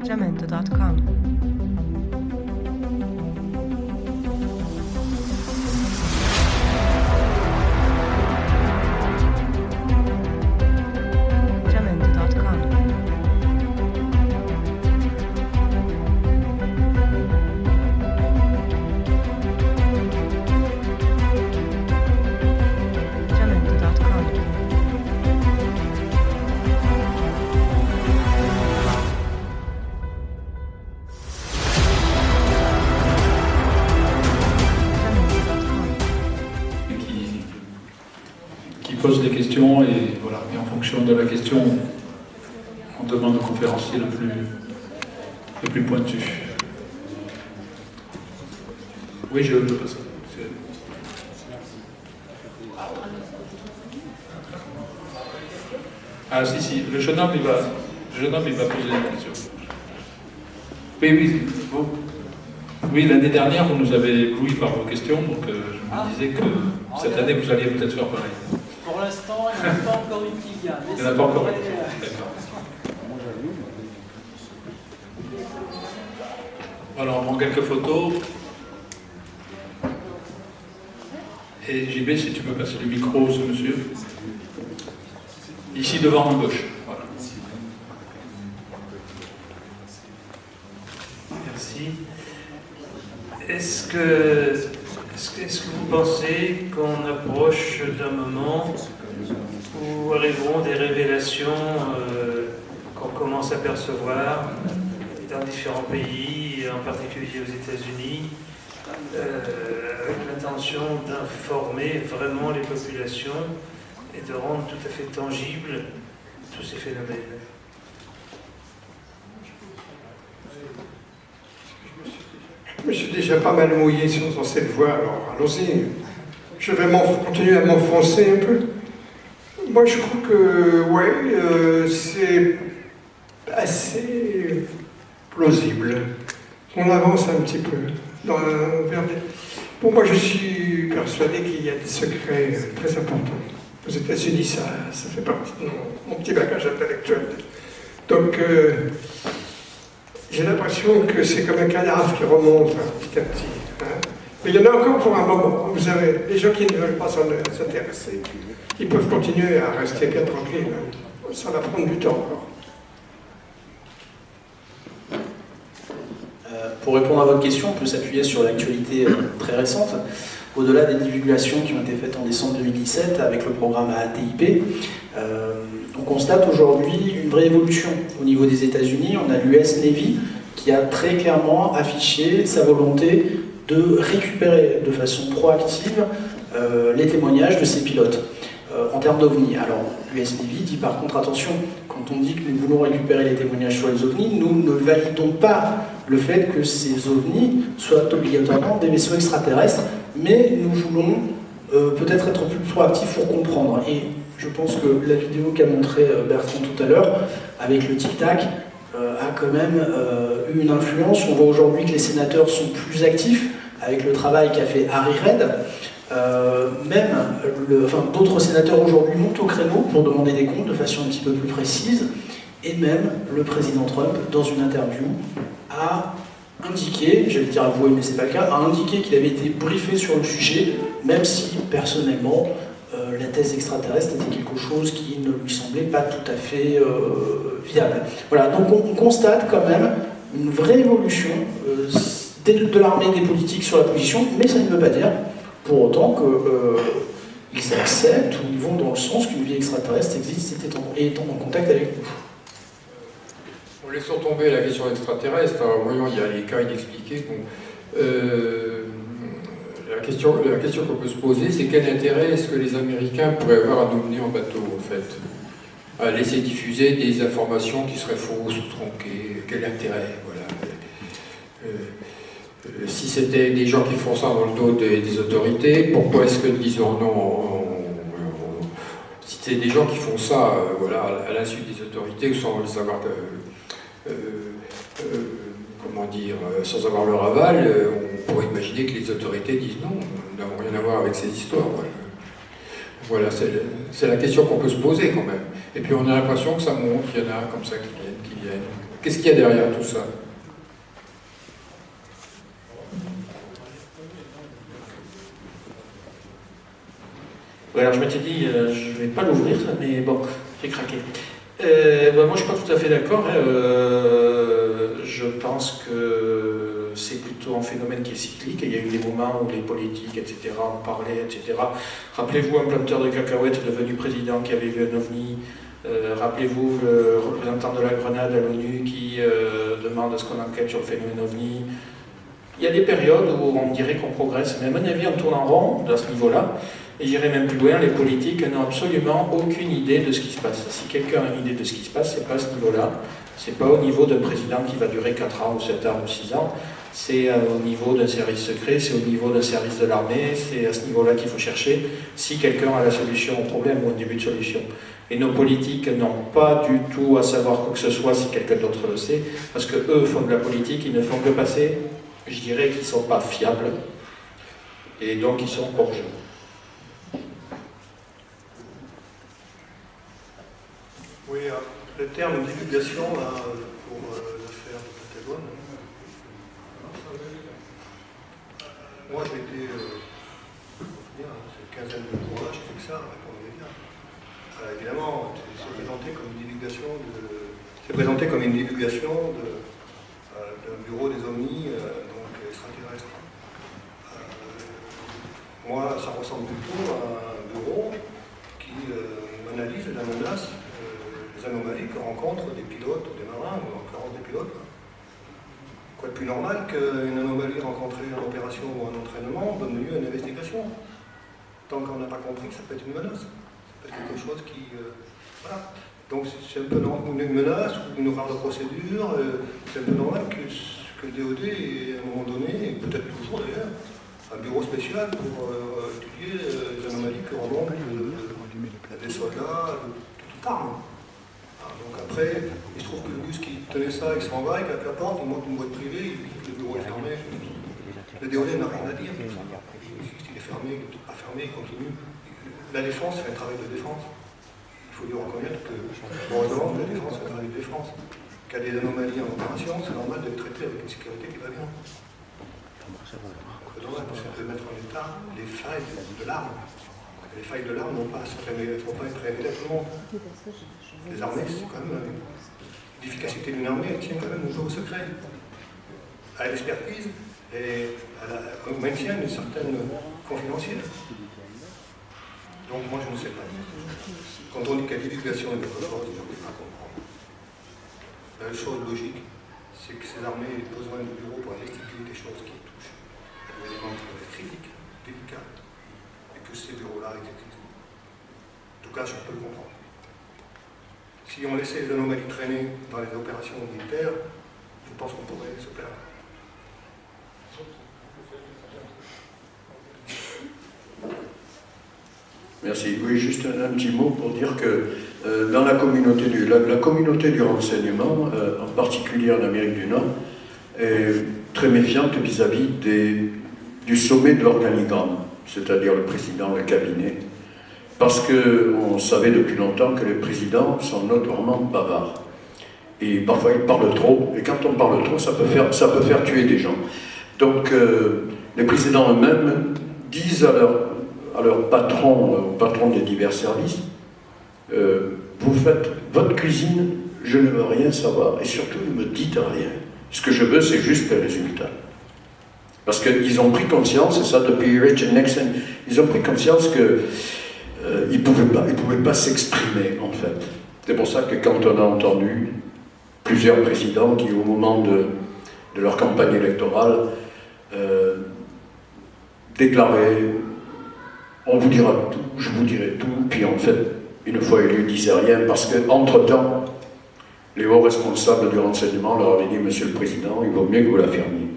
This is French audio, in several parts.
Jamendo.com. Pose des questions et voilà, et en fonction de la question, on demande au conférencier le plus pointu. Oui, je veux pas ça. Ah si, le jeune homme il va poser une question. Oui, vous. Oui, l'année dernière, vous nous avez ébloui par vos questions, donc je me disais que cette année, vous alliez peut-être faire pareil. Pour l'instant, il n'y en a pas encore eu qui vient. Il n'y en a pas encore eu. D'accord. Alors, on prend quelques photos. Et JB, si tu peux passer le micro, ce monsieur. Ici, devant à gauche. Voilà. Merci. Est-ce que vous pensez qu'on approche d'un moment où arriveront des révélations qu'on commence à percevoir dans différents pays, en particulier aux États-Unis, avec l'intention d'informer vraiment les populations et de rendre tout à fait tangibles tous ces phénomènes? Je me suis déjà pas mal mouillé sur cette voie, alors allons-y. Je vais continuer à m'enfoncer un peu. Moi, je crois que, c'est assez plausible. On avance un petit peu vers des... Bon, moi, je suis persuadé qu'il y a des secrets très importants. Aux États-Unis, ça fait partie de mon petit bagage intellectuel. Donc, j'ai l'impression que c'est comme un cadavre qui remonte petit à petit. Hein. Mais il y en a encore pour un moment. Vous avez des gens qui ne veulent pas s'intéresser. Ils peuvent continuer à rester bien tranquilles. Ça va prendre du temps encore. Pour répondre à votre question, on peut s'appuyer sur l'actualité très récente. Au-delà des divulgations qui ont été faites en décembre 2017 avec le programme AATIP, on constate aujourd'hui une vraie évolution au niveau des États-Unis. On a l'US Navy qui a très clairement affiché sa volonté de récupérer de façon proactive les témoignages de ces pilotes en termes d'OVNI. Alors, l'US Navy dit par contre, attention, quand on dit que nous voulons récupérer les témoignages sur les OVNI, nous ne validons pas le fait que ces OVNI soient obligatoirement des vaisseaux extraterrestres, mais nous voulons peut-être être plus proactifs pour comprendre. Et je pense que la vidéo qu'a montré Bertrand tout à l'heure, avec le tic-tac, a quand même eu une influence. On voit aujourd'hui que les sénateurs sont plus actifs avec le travail qu'a fait Harry Reid. D'autres sénateurs aujourd'hui montent au créneau pour demander des comptes de façon un petit peu plus précise. Et même le président Trump, dans une interview, a indiqué, j'allais dire avoué mais c'est pas le cas, a indiqué qu'il avait été briefé sur le sujet, même si personnellement la thèse extraterrestre était quelque chose qui ne lui semblait pas tout à fait viable. Voilà, donc on constate quand même une vraie évolution de l'armée et des politiques sur la position, mais ça ne veut pas dire pour autant qu'ils acceptent ou ils vont dans le sens qu'une vie extraterrestre existe et est en contact avec nous. Laissons tomber la question extraterrestre. Alors, voyons, il y a les cas inexpliqués. Bon, la question qu'on peut se poser, c'est quel intérêt est-ce que les Américains pourraient avoir à nous mener en bateau, en fait, à laisser diffuser des informations qui seraient fausses ou tronquées. Quel intérêt, voilà. Si c'était des gens qui font ça dans le dos des autorités, pourquoi est-ce que nous disons non? Si c'est des gens qui font ça, voilà, à l'insu des autorités, sans le savoir, comment dire, sans avoir leur aval, on pourrait imaginer que les autorités disent non, nous n'avons rien à voir avec ces histoires. Voilà. Voilà, c'est la question qu'on peut se poser quand même. Et puis on a l'impression que ça monte, qu'il y en a comme ça qui viennent. Qu'est-ce qu'il y a derrière tout ça? Ouais, alors je m'étais dit, je ne vais pas l'ouvrir, mais bon, j'ai craqué. Moi, je ne suis pas tout à fait d'accord. Hein, je pense que c'est plutôt un phénomène qui est cyclique. Il y a eu des moments où les politiques, etc., en parlaient, etc. Rappelez-vous un planteur de cacahuètes devenu président qui avait vu un ovni. Rappelez-vous le représentant de la Grenade à l'ONU qui demande à ce qu'on enquête sur le phénomène ovni. Il y a des périodes où on dirait qu'on progresse, mais à mon avis, on tourne en rond à ce niveau-là. Et j'irai même plus loin, les politiques n'ont absolument aucune idée de ce qui se passe. Si quelqu'un a une idée de ce qui se passe, c'est pas à ce niveau-là. C'est pas au niveau d'un président qui va durer 4 ans, ou 7 ans, ou 6 ans. C'est au niveau d'un service secret, c'est au niveau d'un service de l'armée, c'est à ce niveau-là qu'il faut chercher si quelqu'un a la solution au problème ou un début de solution. Et nos politiques n'ont pas du tout à savoir quoi que ce soit si quelqu'un d'autre le sait, parce qu'eux font de la politique, ils ne font que passer, je dirais qu'ils ne sont pas fiables, et donc ils sont hors jeu. Oui, le terme divulgation là, pour l'affaire du Pentagone. Moi j'ai été, c'est une quinzaine de jours là, j'ai fait que ça, répondre les liens. Évidemment, c'est présenté comme une divulgation d'un bureau des ovnis, donc extraterrestre. Moi, ça ressemble plutôt à un bureau qui analyse la menace, les anomalies que rencontrent des pilotes ou des marins, ou en l'occurrence des pilotes. Quoi de plus normal qu'une anomalie rencontrée en opération ou en entraînement donne lieu à une investigation. Tant qu'on n'a pas compris que ça peut être une menace. Ça peut être quelque chose qui... voilà. Donc c'est un peu une menace ou une erreur de procédure. C'est un peu normal que le DOD ait à un moment donné, et peut-être toujours d'ailleurs, un bureau spécial pour étudier les anomalies que remontent des soldats de toute arme. Donc après, il se trouve que le bus qui tenait ça, il s'en va, il claque la porte, il monte une boîte privée, il dit que le bureau est fermé. Le DOD n'a rien à dire. Il est fermé, il n'est pas fermé, il continue. La défense fait un travail de défense. Il faut lui reconnaître que, heureusement, la défense fait un travail de défense. Qu'il y a des anomalies en opération, c'est normal de les traiter avec une sécurité qui va bien. C'est normal de mettre en état les failles de l'arme. Les failles de l'arme ne vont pas être révélées à tout le monde. Les armées, c'est quand même l'efficacité d'une armée, elle tient quand même au secret, à l'expertise et au maintien d'une certaine confidentialité. Donc moi je ne sais pas. Quand on dit qu'il y a divulgation de quelque chose, je ne peux pas comprendre. La chose logique, c'est que ces armées aient besoin de bureaux pour investiguer des choses qui touchent à des éléments qui peuvent être critiques, délicats, et que ces bureaux-là existent. En tout cas, je peux le comprendre. Si on laissait les anomalies traîner dans les opérations militaires, je pense qu'on pourrait se perdre. Merci. Oui, juste un petit mot pour dire que dans la communauté du renseignement, en particulier en Amérique du Nord, est très méfiante vis-à-vis du sommet de l'organigramme, c'est-à-dire le président, le cabinet. Parce qu'on savait depuis longtemps que les présidents sont notoirement bavards. Et parfois ils parlent trop, et quand on parle trop, ça peut faire tuer des gens. Donc les présidents eux-mêmes disent à leur patron, au patron des divers services, vous faites votre cuisine, je ne veux rien savoir, et surtout ne me dites rien. Ce que je veux, c'est juste les résultats. Parce qu'ils ont pris conscience, et ça depuis Richard Nixon, ils ont pris conscience que ils ne pouvaient pas s'exprimer, en fait. C'est pour ça que quand on a entendu plusieurs présidents qui, au moment de leur campagne électorale, déclaraient « on vous dira tout, je vous dirai tout », puis en fait, une fois élus, ils ne disaient rien, parce qu'entre-temps, les hauts responsables du renseignement leur avaient dit « Monsieur le Président, il vaut mieux que vous l'affirmiez ».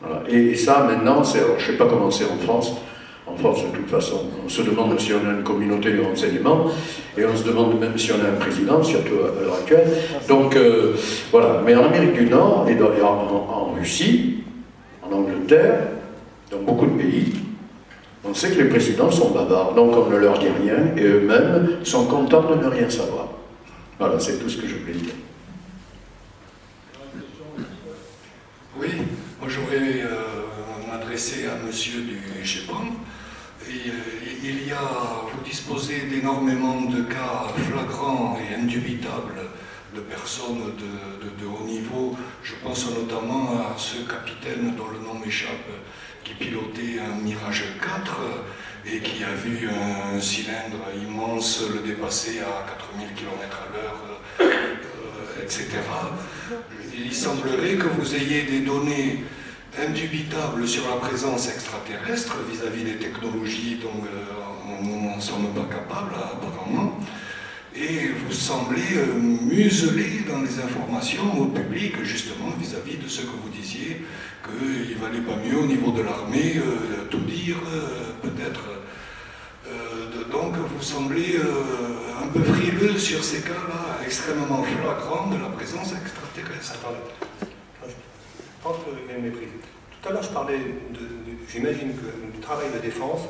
Voilà. Et ça, maintenant, je ne sais pas comment c'est en France. En France, de toute façon, on se demande si on a une communauté de renseignement, et on se demande même si on a un président, surtout à l'heure actuelle. Donc, voilà. Mais en Amérique du Nord, et en Russie, en Angleterre, dans beaucoup de pays, On sait que les présidents sont bavards, donc on ne leur dit rien, et eux-mêmes sont contents de ne rien savoir. Voilà, c'est tout ce que je voulais dire. Oui, moi j'aurais m'adresser à monsieur du GEPAM. Vous disposez d'énormément de cas flagrants et indubitables de personnes de haut niveau. Je pense notamment à ce capitaine dont le nom m'échappe, qui pilotait un Mirage 4 et qui a vu un cylindre immense le dépasser à 4000 km/h, etc. Il semblerait que vous ayez des données indubitables sur la présence extraterrestre vis-à-vis des technologies dont nous n'en sommes pas capables apparemment. Et vous semblez museler dans les informations au public, justement, vis-à-vis de ce que vous disiez, qu'il valait pas mieux au niveau de l'armée tout dire, peut-être. Donc vous semblez un peu frileux sur ces cas-là, extrêmement flagrants de la présence extraterrestre. Attendez, je pense qu'il y a une méprise. Tout à l'heure, je parlais j'imagine que le travail de défense,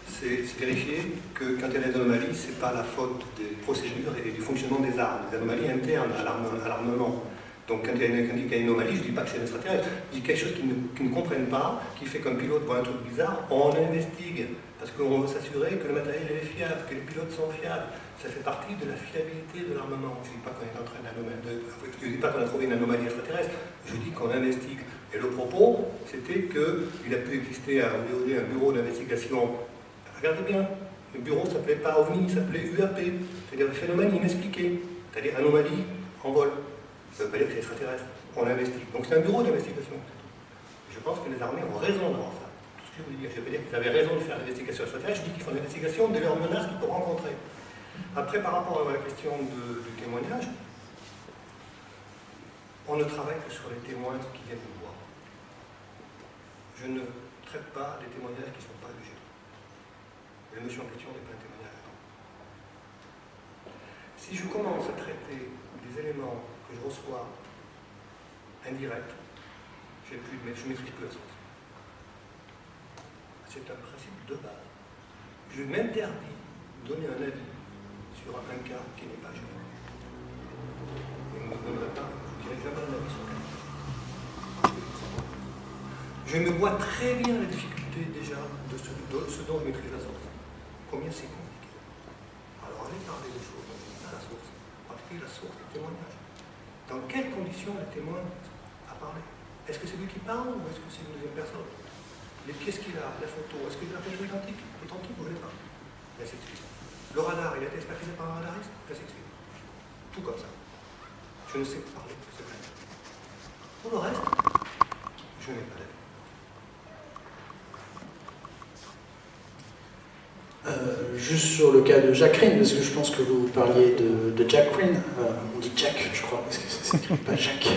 c'est vérifier que quand il y a des anomalies, ce n'est pas la faute des procédures et du fonctionnement des armes, des anomalies internes à l'armement. Donc quand il y a une anomalie, je ne dis pas que c'est un extraterrestre, je dis quelque chose qu'ils ne comprennent pas, qui fait qu'un pilote voit un truc bizarre, on investigue, parce qu'on veut s'assurer que le matériel est fiable, que les pilotes sont fiables. Ça fait partie de la fiabilité de l'armement. Je ne dis pas qu'on est en train je dis pas qu'on a trouvé une anomalie extraterrestre, je dis qu'on investigue. Et le propos, c'était qu'il a pu exister à ODOD un bureau d'investigation. Regardez bien, le bureau ne s'appelait pas OVNI, il s'appelait UAP, c'est-à-dire phénomène inexpliqué, c'est-à-dire anomalie en vol. Ça ne veut pas dire que c'est extraterrestre, on investigue. Donc c'est un bureau d'investigation. Je pense que les armées ont raison d'avoir ça. Tout ce que je veux dire, je veux dire qu'ils avaient raison de faire l'investigation extraterrestre, je dis qu'ils font l'investigation de leurs menaces qu'ils peuvent rencontrer. Après, par rapport à la question du témoignage, on ne travaille que sur les témoins qui viennent nous voir. Je ne traite pas les témoignages qui ne sont pas jugés. Le monsieur en question n'est pas un témoignage. Si je commence à traiter des éléments que je reçois indirects, je ne maîtrise plus la source. C'est un principe de base. Je m'interdis de donner un avis sur un cas qui n'est pas jugé. Et je ne donnerai pas, je ne dirai jamais un avis sur un cas. Je me vois très bien la difficulté déjà de ce dont je maîtrise la source. Combien c'est compliqué. Alors allez parler des choses, à la source. Parce que la source du témoignage. Dans quelles conditions le témoin a parlé? Est-ce que c'est lui qui parle ou est-ce que c'est une deuxième personne? Les pièces qu'il a, la photo, est-ce qu'il a la photo identique? Authentique ou je ne l'ai pas? Et ainsi de suite. Le radar, il a été expertisé par un radariste? Ainsi de suite. Tout comme ça. Je ne sais pas parler de ce cas. Pour le reste, je n'ai pas d'avis. Juste sur le cas de Jack Ryan, parce que je pense que vous parliez de Jack Ryan, on dit Jack, je crois, parce que ça s'écrit pas Jack.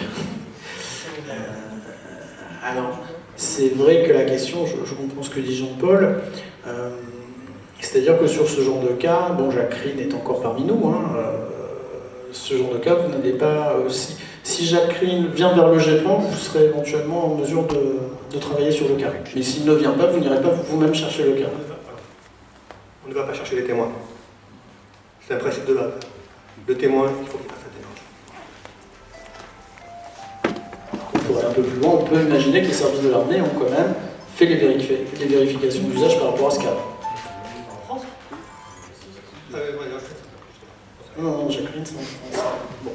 Alors, c'est vrai que la question, je comprends ce que dit Jean-Paul, c'est-à-dire que sur ce genre de cas, bon, Jack Ryan est encore parmi nous, ce genre de cas, vous n'allez pas... si Jack Ryan vient vers le GEPAM, vous serez éventuellement en mesure de travailler sur le cas. Mais s'il ne vient pas, vous n'irez pas vous-même chercher le cas. On ne va pas chercher les témoins. C'est un principe de base. Le témoin, il faut qu'il fasse la démarche. Pour aller un peu plus loin, on peut imaginer que les services de l'armée ont quand même fait les vérifications d'usage par rapport à ce cas. En France Non, Jacqueline, c'est en France. Bon.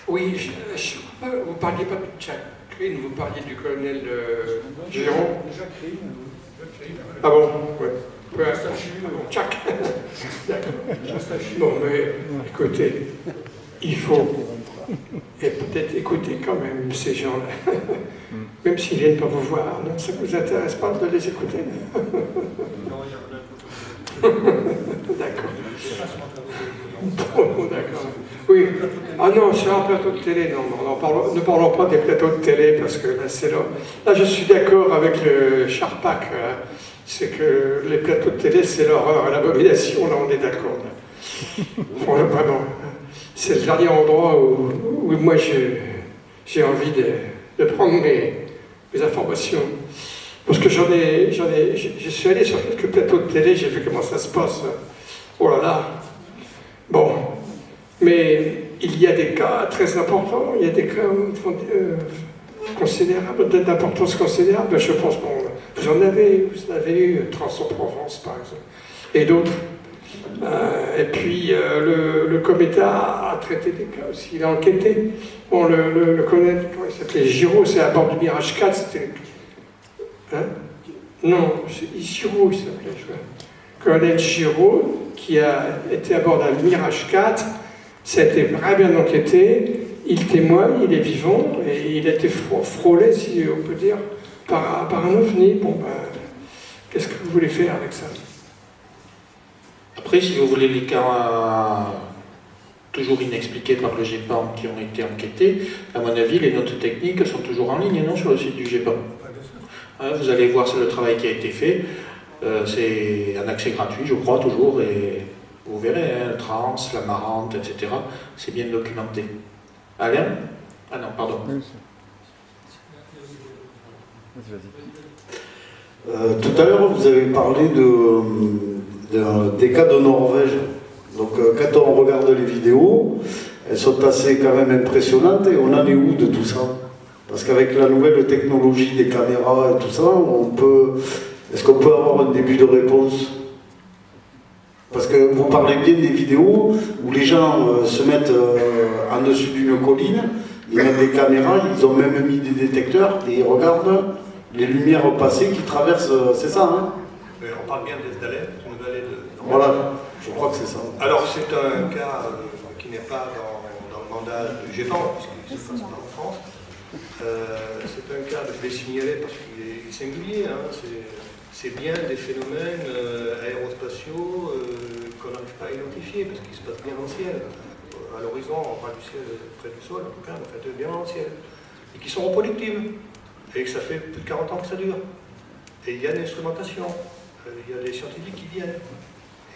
Oui, vous ne parliez pas de Jacqueline, vous parliez du colonel Géron. Ah bon, ouais. Jack. Bon, mais écoutez, il faut peut-être écouter quand même ces gens-là. Même s'ils ne viennent pas vous voir, non, ça ne vous intéresse pas de les écouter? D'accord. Bon, d'accord. Oui. Ah non, sur un plateau de télé, non, ne parlons pas des plateaux de télé, parce que là, c'est là. Là, je suis d'accord avec le Charpak. Hein. C'est que les plateaux de télé, c'est l'horreur et l'abomination, là, on est d'accord. Vraiment. C'est le dernier endroit où moi, je j'ai envie de prendre mes informations. Parce que je suis allé sur quelques plateaux de télé, j'ai vu comment ça se passe. Oh là là. Bon. Mais il y a des cas très importants, il y a des cas considérables, d'importance considérable. Je pense que vous en avez eu, Trans-en-Provence par exemple, et d'autres. Et puis le Cometa a traité des cas aussi, il a enquêté. Bon, le colonel, comment il s'appelait, Giraud, c'est à bord du Mirage 4, c'était... Hein? Non, Giraud, il s'appelait, je crois. Colonel Giraud, qui a été à bord d'un Mirage 4, ça a été très bien enquêté, il témoigne, il est vivant, et il a été frôlé, si on peut dire, par un ovni. Bon, ben, qu'est-ce que vous voulez faire avec ça? Après, si vous voulez les cas toujours inexpliqués par le GEPAN qui ont été enquêtés, à mon avis, les notes techniques sont toujours en ligne, non, sur le site du GEPAN. Vous allez voir le travail qui a été fait. C'est un accès gratuit, je crois, toujours, et vous verrez, le trans, la marante, etc. C'est bien documenté. Alain? Ah non, pardon. Tout à l'heure, vous avez parlé des cas de Norvège. Donc, quand on regarde les vidéos, elles sont assez quand même impressionnantes, et on en est où de tout ça? Parce qu'avec la nouvelle technologie des caméras et tout ça, est-ce qu'on peut avoir un début de réponse? Parce que vous parlez bien des vidéos où les gens se mettent en dessus d'une colline, ils mettent des caméras, ils ont même mis des détecteurs et ils regardent les lumières passées qui traversent, c'est ça, hein? On parle bien d'Esdalen, une vallée de... Voilà, je crois que c'est ça. Alors c'est un cas qui n'est pas dans le mandat du GEPAN, puisqu'il se passe pas en France. C'est un cas, je vais signaler parce qu'il est singulier, hein, c'est bien des phénomènes aérospatiaux qu'on n'arrive pas à identifier, parce qu'ils se passent bien dans le ciel. À l'horizon, on parle du ciel près du sol, en tout cas, en fait, bien dans le ciel. Et qui sont reproductibles, et que ça fait plus de 40 ans que ça dure. Et il y a une instrumentation, il y a des scientifiques qui viennent.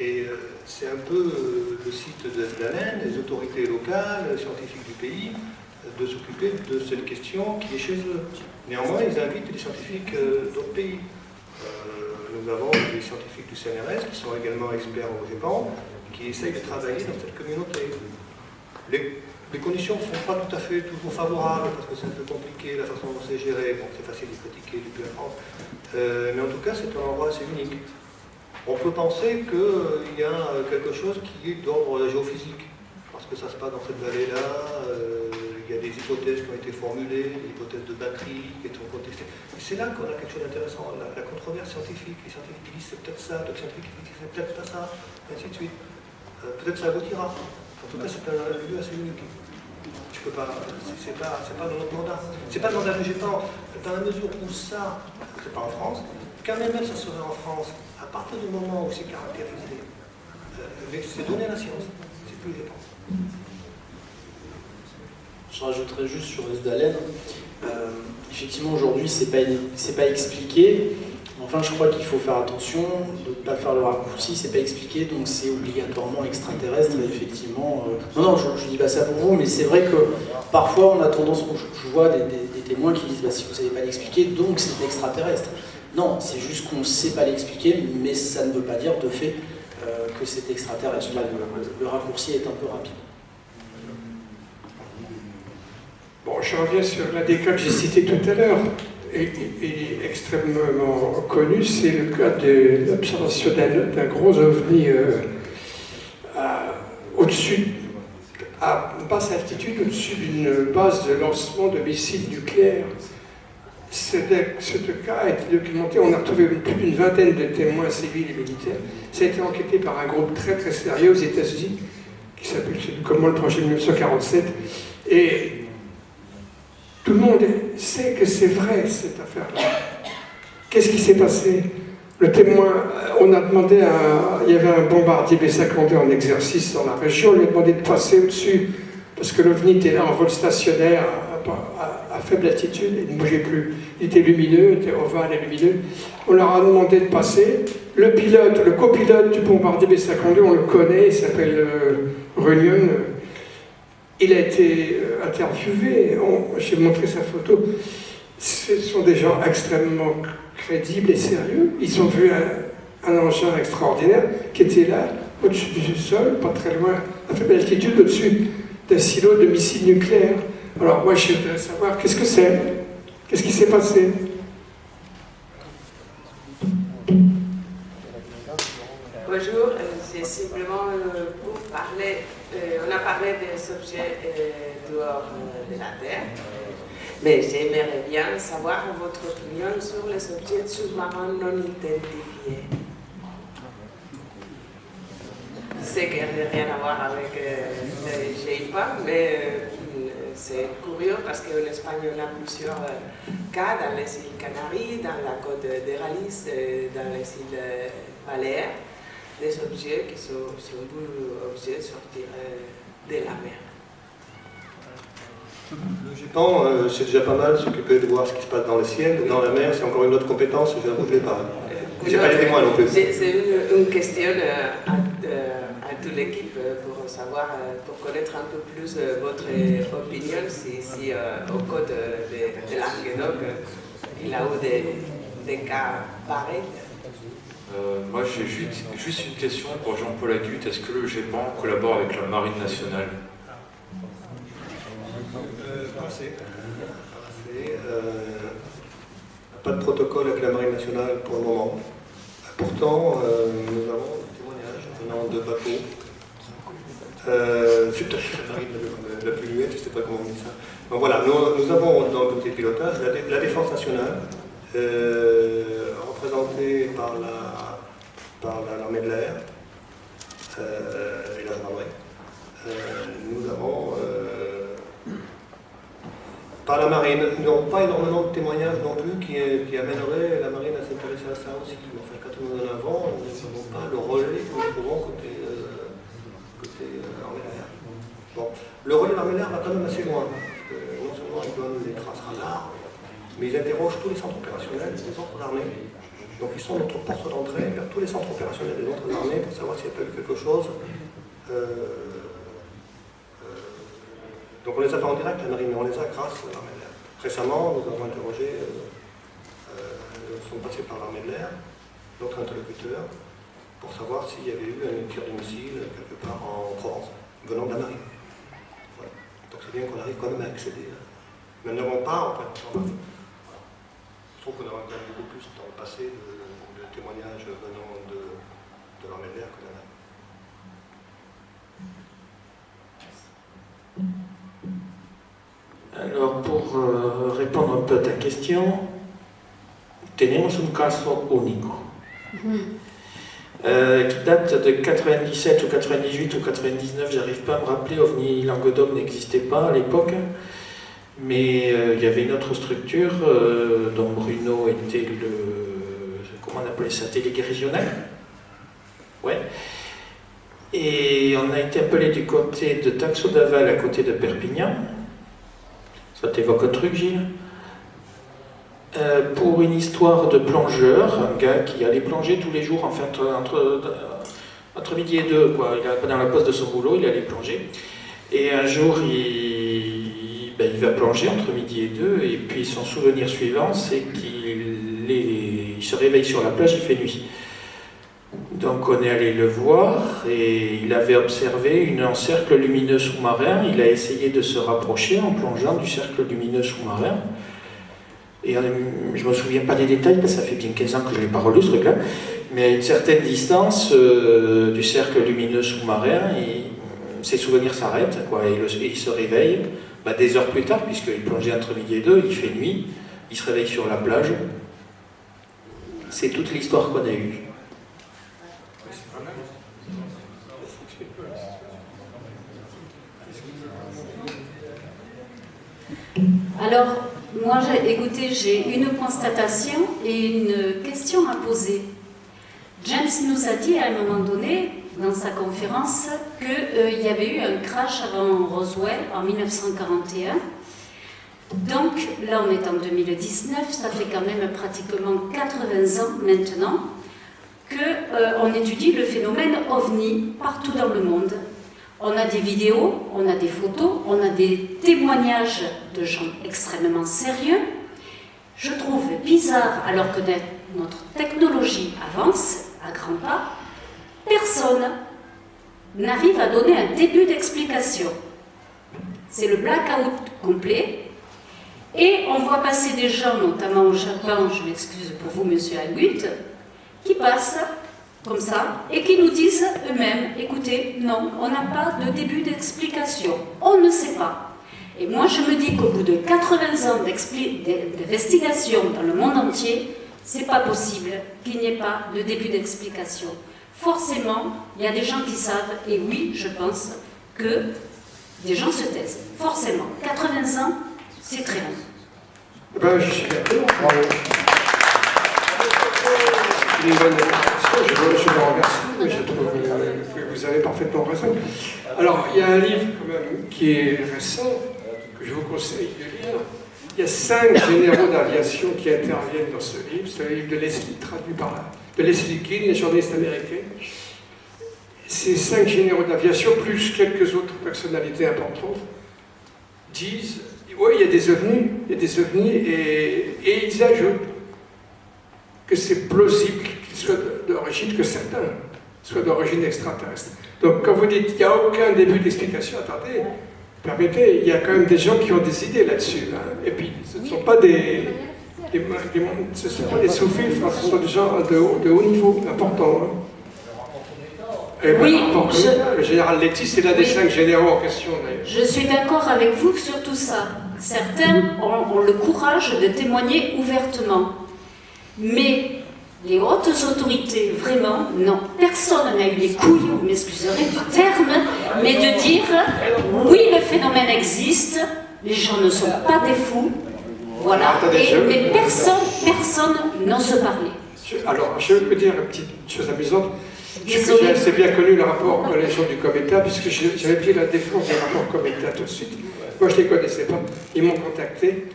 Et c'est un peu le site d'Esdalen, des autorités locales, scientifiques du pays, de s'occuper de cette question qui est chez eux. Néanmoins, ils invitent des scientifiques d'autres pays. Nous avons des scientifiques du CNRS qui sont également experts au GEPAN, qui essayent de travailler dans cette communauté. Les conditions ne sont pas tout à fait toujours favorables, parce que c'est un peu compliqué la façon dont c'est géré. Bon, c'est facile de critiquer depuis la France. Mais en tout cas, c'est un endroit assez unique. On peut penser qu'il y a quelque chose qui est d'ordre géophysique, parce que ça se passe dans cette vallée-là. Il y a des hypothèses qui ont été formulées, des hypothèses de batterie qui sont contestées. Et c'est là qu'on a quelque chose d'intéressant, la controverse scientifique. Les scientifiques disent c'est peut-être ça, d'autres scientifiques disent c'est peut-être pas ça, et ainsi de suite. Peut-être ça aboutira. En tout cas, c'est un lieu assez unique. Je peux pas, c'est pas dans notre mandat. C'est pas dans le mandat du GEPAN. Dans la mesure où ça, c'est pas en France, quand même ça serait en France, à partir du moment où c'est caractérisé, c'est donné à la science, c'est plus le GEPAN. Je rajouterais juste sur Esdalen, effectivement aujourd'hui c'est pas expliqué, enfin je crois qu'il faut faire attention de ne pas faire le raccourci, c'est pas expliqué donc c'est obligatoirement extraterrestre et effectivement, non je dis pas ça pour vous mais c'est vrai que parfois on a tendance, je vois des témoins qui disent bah, si vous savez pas l'expliquer donc c'est extraterrestre. Non, c'est juste qu'on ne sait pas l'expliquer mais ça ne veut pas dire de fait que c'est extraterrestre. Là le raccourci est un peu rapide. Bon, je reviens sur l'un des cas que j'ai cité tout à l'heure, et extrêmement connu, c'est le cas de l'observation d'un gros ovni au-dessus, à basse altitude, au-dessus d'une base de lancement de missiles nucléaires. Ce cas a été documenté, on a retrouvé plus d'une vingtaine de témoins civils et militaires. Ça a été enquêté par un groupe très très sérieux aux États-Unis, qui s'appelle comment le projet 1947, et tout le monde sait que c'est vrai, cette affaire-là. Qu'est-ce qui s'est passé? Le témoin, on a demandé il y avait un bombardier B-52 en exercice dans la région, on lui a demandé de passer au-dessus, parce que l'OVNI était là en vol stationnaire, à faible altitude, il ne bougeait plus. Il était lumineux, il était ovale et lumineux. On leur a demandé de passer. Le pilote, le copilote du bombardier B-52, on le connaît, il s'appelle Runyon. il a été interviewé, j'ai montré sa photo. Ce sont des gens extrêmement crédibles et sérieux. Ils ont vu un engin extraordinaire qui était là, au-dessus du sol, pas très loin, à faible altitude, au-dessus d'un silo de missiles nucléaires. Alors moi, je voudrais savoir qu'est-ce que c'est, qu'est-ce qui s'est passé. Bonjour, c'est simplement pour parler, on a parlé des objets dehors de la Terre, mais j'aimerais bien savoir votre opinion sur les objets sous-marins non identifiés. Je sais qu'il n'y a rien à voir avec le GIPAM, mais c'est curieux parce qu'en Espagne on a plusieurs cas dans les îles Canaries, dans la côte d'Eralis, dans les îles Baléares, des objets qui sont objets sortis de la mer. Le GEPAN, c'est déjà pas mal s'occuper de voir ce qui se passe dans le ciel. Dans la mer, c'est encore une autre compétence, je n'avoue que je ne l'ai pas. J'ai pas les témoins non plus. C'est une question à toute l'équipe pour savoir, pour connaître un peu plus votre opinion, si au côte de Languedoc, il y a eu des cas pareils. Moi, j'ai juste une question pour Jean-Paul Agut. Est-ce que le GEPAN collabore avec la Marine nationale? Pas assez. Pas de protocole avec la Marine nationale pour le moment. Pourtant, nous avons des témoignages venant de bateaux. C'est peut-être la marine la plus muette, je ne sais pas comment on dit ça. Donc voilà, nous avons dans le comité de pilotage la défense nationale, représentée par l'armée de l'air et la gendarmerie. Nous avons par la marine, nous n'avons pas énormément de témoignages non plus qui amèneraient la marine à s'intéresser à ça aussi. Enfin, quand nous en avons, nous n'avons pas le relais que nous trouvons côté armée de l'air. Bon. Le relais de l'armée de l'air va quand même assez loin, parce que non seulement ils donnent des traces radars, mais ils interrogent tous les centres opérationnels des autres armées. Donc ils sont notre porte d'entrée vers tous les centres opérationnels des autres armées pour savoir s'il y a pas eu quelque chose. Donc on les a pas en direct, la marine, mais on les a grâce à l'armée de l'air. Récemment, nous avons interrogé, nous sommes passés par l'armée de l'air, notre interlocuteur, pour savoir s'il y avait eu un tir de missile quelque part en Provence, venant de la marine. Voilà. Donc c'est bien qu'on arrive quand même à accéder. Mais nous n'avons pas, en fait, je trouve qu'on a quand même beaucoup plus dans le passé de témoignages venant de l'armée de l'air que de la marine. Alors, pour répondre un peu à ta question, tenemos un caso único, qui date de 97 ou 98 ou 99, j'arrive pas à me rappeler, OVNI Languedoc n'existait pas à l'époque, mais il y avait une autre structure dont Bruno était comment on appelait ça, délégué régional. Ouais. Et on a été appelé du côté de Taxo-Daval, à côté de Perpignan. Ça t'évoque un truc, Gilles? Pour une histoire de plongeur, un gars qui allait plonger tous les jours, enfin entre midi et 2, quoi. Dans la pause de son boulot, il allait plonger. Et un jour, il va plonger entre midi et 2, et puis son souvenir suivant, c'est qu'il se réveille sur la plage, il fait nuit. Donc on est allé le voir et il avait observé un cercle lumineux sous-marin. Il a essayé de se rapprocher en plongeant du cercle lumineux sous-marin. Et je ne me souviens pas des détails parce que ça fait bien 15 ans que je ne l'ai pas relu ce truc-là. Mais à une certaine distance du cercle lumineux sous-marin, ses souvenirs s'arrêtent et il se réveille des heures plus tard, puisqu'il plongeait entre midi et 2, il fait nuit, il se réveille sur la plage. C'est toute l'histoire qu'on a eue. Alors, moi, j'ai une constatation et une question à poser. James nous a dit à un moment donné, dans sa conférence, qu'il y avait eu un crash avant Roswell en 1941. Donc, là, on est en 2019, ça fait quand même pratiquement 80 ans maintenant qu'on étudie le phénomène OVNI partout dans le monde. On a des vidéos, on a des photos, on a des témoignages de gens extrêmement sérieux. Je trouve bizarre, alors que notre technologie avance à grands pas, personne n'arrive à donner un début d'explication. C'est le blackout complet. Et on voit passer des gens, notamment au Japon, je m'excuse pour vous, monsieur Agut, qui passent comme ça et qui nous disent eux-mêmes, écoutez, non, on n'a pas de début d'explication, on ne sait pas. Et moi je me dis qu'au bout de 80 ans d'investigation dans le monde entier, c'est pas possible qu'il n'y ait pas de début d'explication. Forcément, il y a des gens qui savent, et oui, je pense que des gens se taisent. Forcément, 80 ans, c'est très long. Ben, je suis d'accord. Bravo. C'est une bonne réflexion. Je vous remercie, mais je trouve que vous avez parfaitement raison. Alors, il y a un livre quand même qui est récent, que je vous conseille de lire. Il y a 5 généraux d'aviation qui interviennent dans ce livre. C'est un livre de Leslie, traduit par de Leslie Kean, les journalistes américains. Ces 5 généraux d'aviation, plus quelques autres personnalités importantes, disent, oui, il y a des ovnis, et ils ajoutent que c'est plausible qu'ils soient d'origine, que certains soient d'origine extraterrestre. Donc quand vous dites qu'il n'y a aucun début d'explication, attendez, permettez, il y a quand même des gens qui ont des idées là-dessus. Hein. Et puis ce ne sont pas des sous-fifres, ce sont des gens de haut niveau, importants. Hein. Oui, le général Letty, c'est l'un des 5 généraux en question. Je suis d'accord avec vous sur tout ça. Certains ont le courage de témoigner ouvertement. Mais les hautes autorités, vraiment, non. Personne n'a eu les couilles, vous m'excuserez du terme, mais de dire, oui, le phénomène existe, les gens ne sont pas des fous, voilà. Mais personne n'ose parler. Alors, je peux dire une petite chose amusante. J'ai assez bien connu le rapport de l'émission du Cometa, puisque j'avais pris la défense du rapport Cometa tout de suite. Moi, je ne les connaissais pas. Ils m'ont contacté,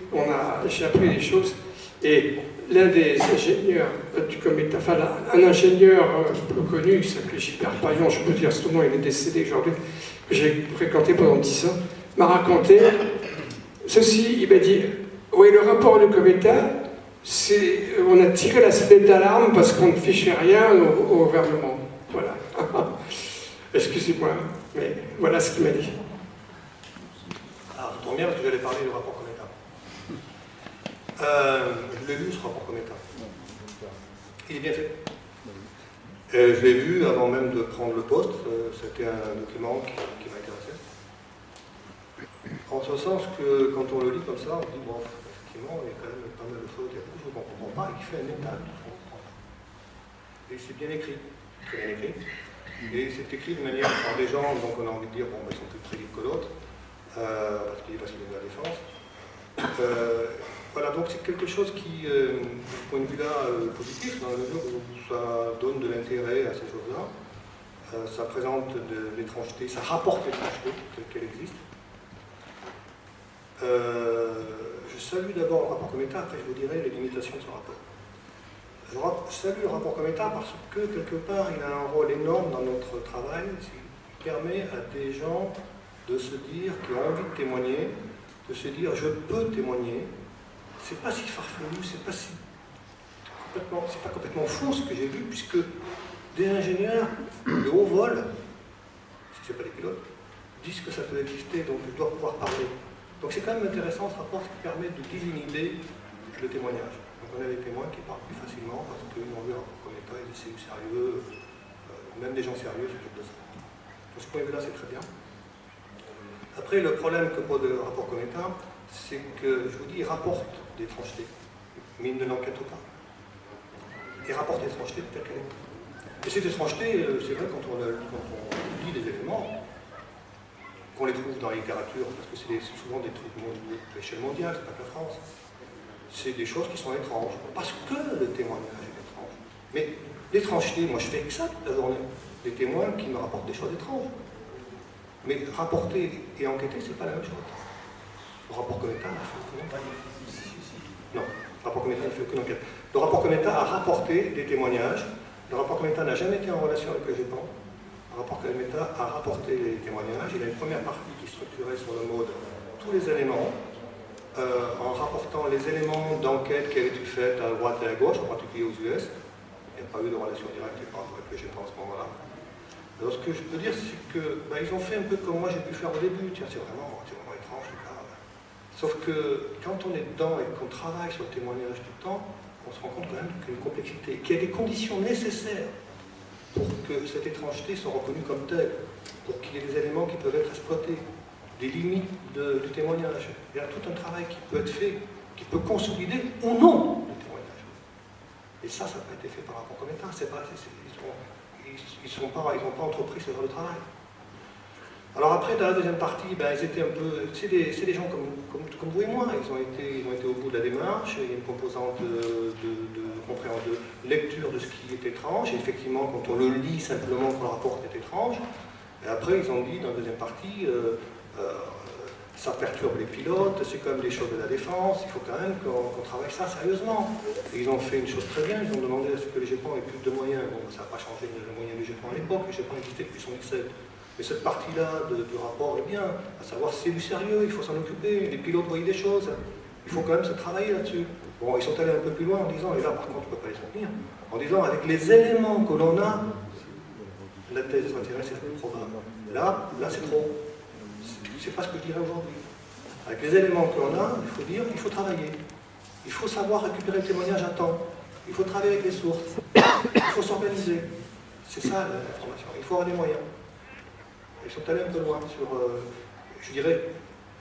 j'ai appris des choses. Et l'un des ingénieurs du Cometa, enfin un ingénieur peu connu, qui s'appelait Gilbert Paillon, je peux dire son nom, il est décédé aujourd'hui, que j'ai fréquenté pendant 10 ans, m'a raconté ceci. Il m'a dit, oui, le rapport du Cometa, on a tiré la sonnette d'alarme parce qu'on ne fichait rien au gouvernement. Voilà. Excusez-moi, mais voilà ce qu'il m'a dit. Alors, ça tombe bien parce que j'allais parler du rapport Cometa. Je l'ai vu, ce rapport Cometa. Il est bien fait. Je l'ai vu avant même de prendre le poste. C'était un document qui m'a intéressé. En ce sens que quand on le lit comme ça, on se dit, bon, effectivement, il y a quand même pas mal de choses, il y a beaucoup de choses qu'on ne comprend pas, et qui fait un état de ce qu'on ne comprend pas. Et c'est bien écrit. Très bien écrit. Et c'est écrit de manière par des gens, donc on a envie de dire, bon, ils sont plus très libres que l'autre, parce qu'ils viennent de la défense. Voilà, donc c'est quelque chose qui, de ce point de vue-là, positif, dans la mesure où ça donne de l'intérêt à ces choses-là, ça présente de l'étrangeté, ça rapporte l'étrangeté telle qu'elle existe. Je salue d'abord le rapport Cometa, après je vous dirai les limitations de ce rapport. Je salue le rapport Cometa parce que, quelque part, il a un rôle énorme dans notre travail. Il permet à des gens de se dire, qui ont envie de témoigner, de se dire, je peux témoigner. C'est pas si farfelu, c'est pas complètement faux ce que j'ai vu, puisque des ingénieurs de haut vol, si ce n'est pas des pilotes, disent que ça peut exister, donc je dois pouvoir parler. Donc c'est quand même intéressant ce rapport, qui permet de désinhiber le témoignage. Donc on a des témoins qui parlent plus facilement parce qu'ils ont vu un rapport Cometa, ils essaient du sérieux, même des gens sérieux s'occupent de ça. De ce point de vue-là, c'est très bien. Après, le problème que pose le rapport Cometa, c'est que, je vous dis, il rapporte d'étrangeté, mais il ne l'enquête pas. Il rapporte l'étrangeté telle qu'elle est. Et cette étrangeté, c'est vrai, quand on lit des éléments, qu'on les trouve dans la littérature, parce que c'est souvent des trucs à l'échelle mondiale, c'est pas que la France, c'est des choses qui sont étranges, parce que le témoignage est étrange. Mais l'étrangeté, moi je fais que ça toute la journée, des témoins qui me rapportent des choses étranges. Mais rapporter et enquêter, c'est pas la même chose. Le rapport Cometa n'a fait aucune enquête. Non, le rapport Cometa n'a fait aucune enquête. Le rapport Cometa a rapporté des témoignages. Le rapport Cometa n'a jamais été en relation avec le GEPAN. Le le rapport Calmetta a rapporté les témoignages. Il a une première partie qui est structurée sur le mode tous les éléments, en rapportant les éléments d'enquête qui avaient été faits à droite et à gauche, en particulier aux US. Il n'y a pas eu de relation directe avec le GEPAN à ce moment-là. Alors ce que je peux dire, c'est que ils ont fait un peu comme moi j'ai pu faire au début. Tiens, c'est vraiment étrange le cas. Sauf que quand on est dedans et qu'on travaille sur le témoignage tout le temps, on se rend compte quand même qu'il y a une complexité, qu'il y a des conditions nécessaires pour que cette étrangeté soit reconnue comme telle, pour qu'il y ait des éléments qui peuvent être exploités, des limites du témoignage. Il y a tout un travail qui peut être fait, qui peut consolider ou non le témoignage. Et ça n'a pas été fait par rapport comme État. Ils n'ont pas entrepris ce genre de travail. Alors après, dans la deuxième partie, ils étaient un peu... C'est des gens comme vous et moi. Ils ont été au bout de la démarche. Il y a une composante de lecture de ce qui est étrange. Et effectivement, quand on le lit simplement, quand le rapport est étrange. Et après, ils ont dit, dans la deuxième partie, ça perturbe les pilotes, c'est quand même des choses de la défense, il faut quand même qu'on travaille ça sérieusement. Et ils ont fait une chose très bien, ils ont demandé à ce que les GEPAN aient plus de moyens. Bon, ça n'a pas changé les moyens du GEPAN à l'époque, le GEPAN existait depuis 2017. Mais cette partie-là du rapport est bien, à savoir si c'est du sérieux, il faut s'en occuper, les pilotes voient des choses, il faut quand même se travailler là-dessus. Bon, ils sont allés un peu plus loin en disant, et là par contre, on ne peut pas les soutenir, en disant, avec les éléments que l'on a, la thèse extraterrestre c'est probable. Là c'est trop. C'est pas ce que je dirais aujourd'hui. Avec les éléments que l'on a, il faut dire, il faut travailler. Il faut savoir récupérer le témoignage à temps. Il faut travailler avec les sources. Il faut s'organiser. C'est ça l'information. Il faut avoir des moyens. Ils sont allés un peu loin sur, je dirais,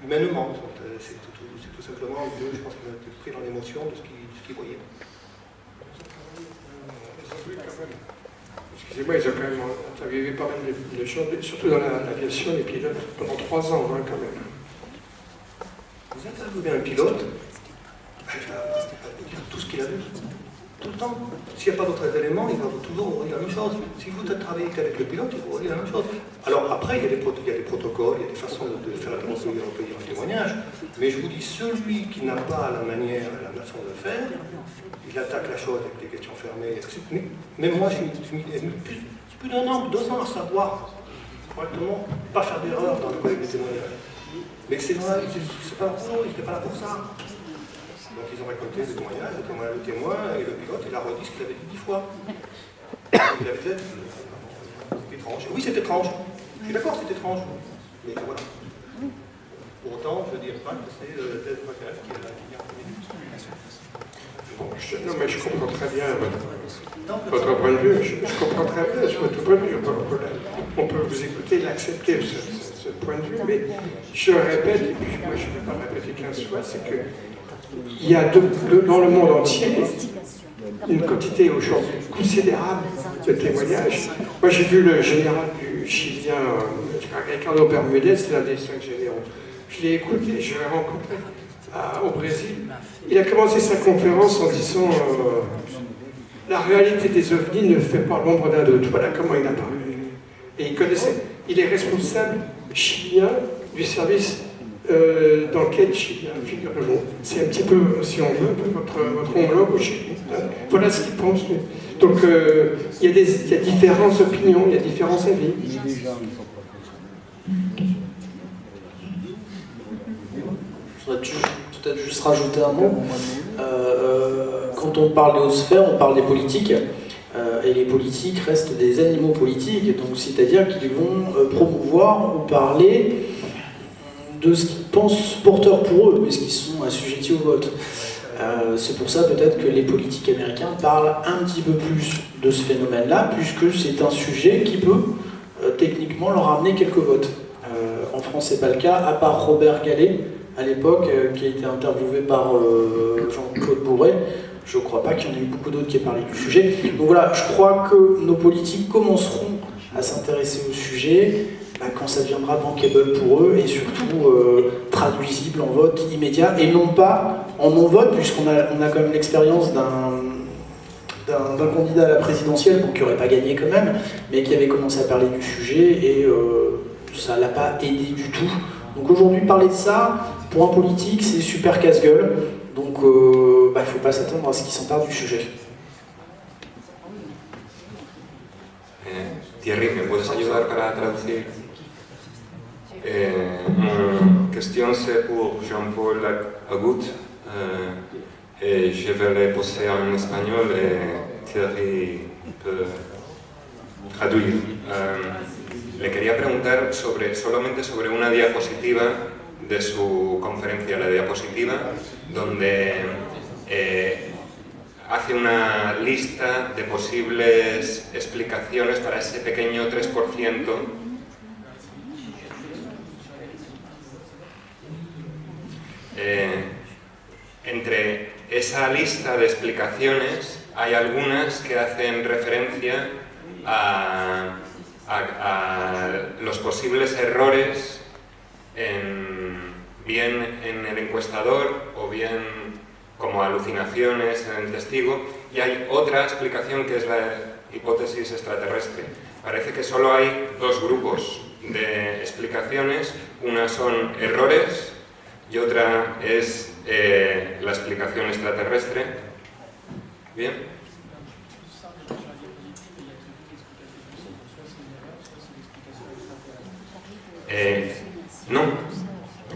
humainement. C'est tout simplement, je pense qu'ils ont été pris dans l'émotion de ce qu'ils voyaient. Excusez-moi, ils ont quand même interviewé pas mal de choses, surtout dans l'aviation, les pilotes, pendant 3 ans, quand même. Vous interviewez un pilote, il va vous dire tout ce qu'il a vu, tout le temps. S'il n'y a pas d'autres éléments, il va toujours vous dire la même chose. Si vous travaillez qu'avec le pilote, il va vous dire la même chose. Alors après, il y a des protocoles, il y a des façons de faire la recueillir un témoignage, mais je vous dis, celui qui n'a pas la manière et la façon de le faire, il attaque la chose avec des questions fermées. Même moi, j'ai mis plus d'1 an, 2 ans à savoir correctement, pas faire d'erreur dans le collecte des témoignages. Mais c'est vrai, c'est pas leur boulot, ils n'étaient pas là pour ça. Donc ils ont récolté des témoignages, le témoin et le pilote, il a redit ce qu'il avait dit 10 fois. Il avait dit, c'est étrange. Oui, c'est étrange. Je suis d'accord, c'est étrange. Mais voilà. Pour autant, je ne dirais pas que c'est le test extraterrestre qui a premier but. Non, mais je comprends très bien votre point de vue. Je comprends très bien votre point de vue. On peut vous écouter et l'accepter, ce point de vue, mais je répète, et puis moi je ne vais pas répéter 15 fois, c'est que il y a dans le monde entier une quantité aujourd'hui considérable de témoignages. Moi j'ai vu le général du chilien, Ricardo Bermudez, c'est l'un des 5 généraux. Je l'ai écouté, je l'ai rencontré au Brésil. Il a commencé sa conférence en disant la réalité des ovnis ne fait pas l'ombre d'un doute. Voilà comment il a parlé. Et il est responsable chilien du service d'enquête chilien, figurez-vous. C'est un petit peu, si on veut, votre homologue au Chili. Voilà ce qu'il pense. Donc il y a différentes opinions, il y a différents avis. Je voudrais peut-être juste rajouter un mot. Quand on parle des hautes sphères, on parle des politiques. Et les politiques restent des animaux politiques, donc c'est-à-dire qu'ils vont promouvoir ou parler de ce qu'ils pensent porteur pour eux, puisqu'ils sont assujettis au vote. C'est pour ça peut-être que les politiques américains parlent un petit peu plus de ce phénomène-là, puisque c'est un sujet qui peut techniquement leur amener quelques votes. En France, c'est pas le cas, à part Robert Gallet, à l'époque, qui a été interviewé par Jean-Claude Bourret. Je ne crois pas qu'il y en ait eu beaucoup d'autres qui aient parlé du sujet. Donc voilà, je crois que nos politiques commenceront à s'intéresser au sujet quand ça deviendra bankable pour eux et surtout traduisible en vote immédiat et non pas en non-vote, puisqu'on a quand même l'expérience d'un candidat à la présidentielle, qui n'aurait pas gagné quand même, mais qui avait commencé à parler du sujet et ça ne l'a pas aidé du tout. Donc aujourd'hui, parler de ça, pour un politique, c'est super casse-gueule. Donc il ne faut pas s'attendre à ce qu'ils s'emparent du sujet. Thierry, ¿me puedes ayudar para traducir? Mon question c'est pour Jean-Paul Agut. Et je vais le poser en espagnol et Thierry peut traduire. Le quería preguntar solamente sobre una diapositiva de su conferencia, la diapositiva donde hace una lista de posibles explicaciones para ese pequeño 3%. Entre esa lista de explicaciones hay algunas que hacen referencia a los posibles errores bien en el encuestador o bien como alucinaciones en el testigo, y hay otra explicación que es la hipótesis extraterrestre. Parece que solo hay dos grupos de explicaciones, una son errores y otra es la explicación extraterrestre. Bien. Non.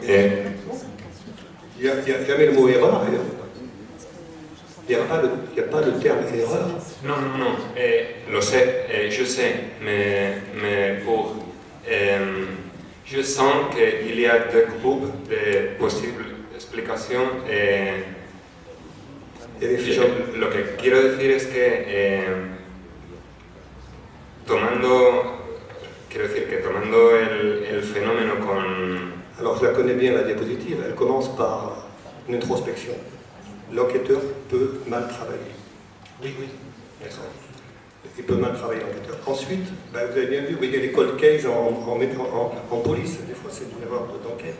Il n'y a jamais le mot erreur, d'ailleurs. Il n'y a pas le terme erreur. Non, non, non. Lo sé, je sais, mais pour... je sens qu'il y a deux groupes de possibles explications. Lo que quiero decir es que tomando el fenómeno con... Alors je la connais bien, la diapositive, elle commence par une introspection. L'enquêteur peut mal travailler. Oui, oui. Il peut mal travailler, l'enquêteur. Ensuite, vous avez bien vu, il y a les cold cases en police, des fois c'est une erreur d'enquête,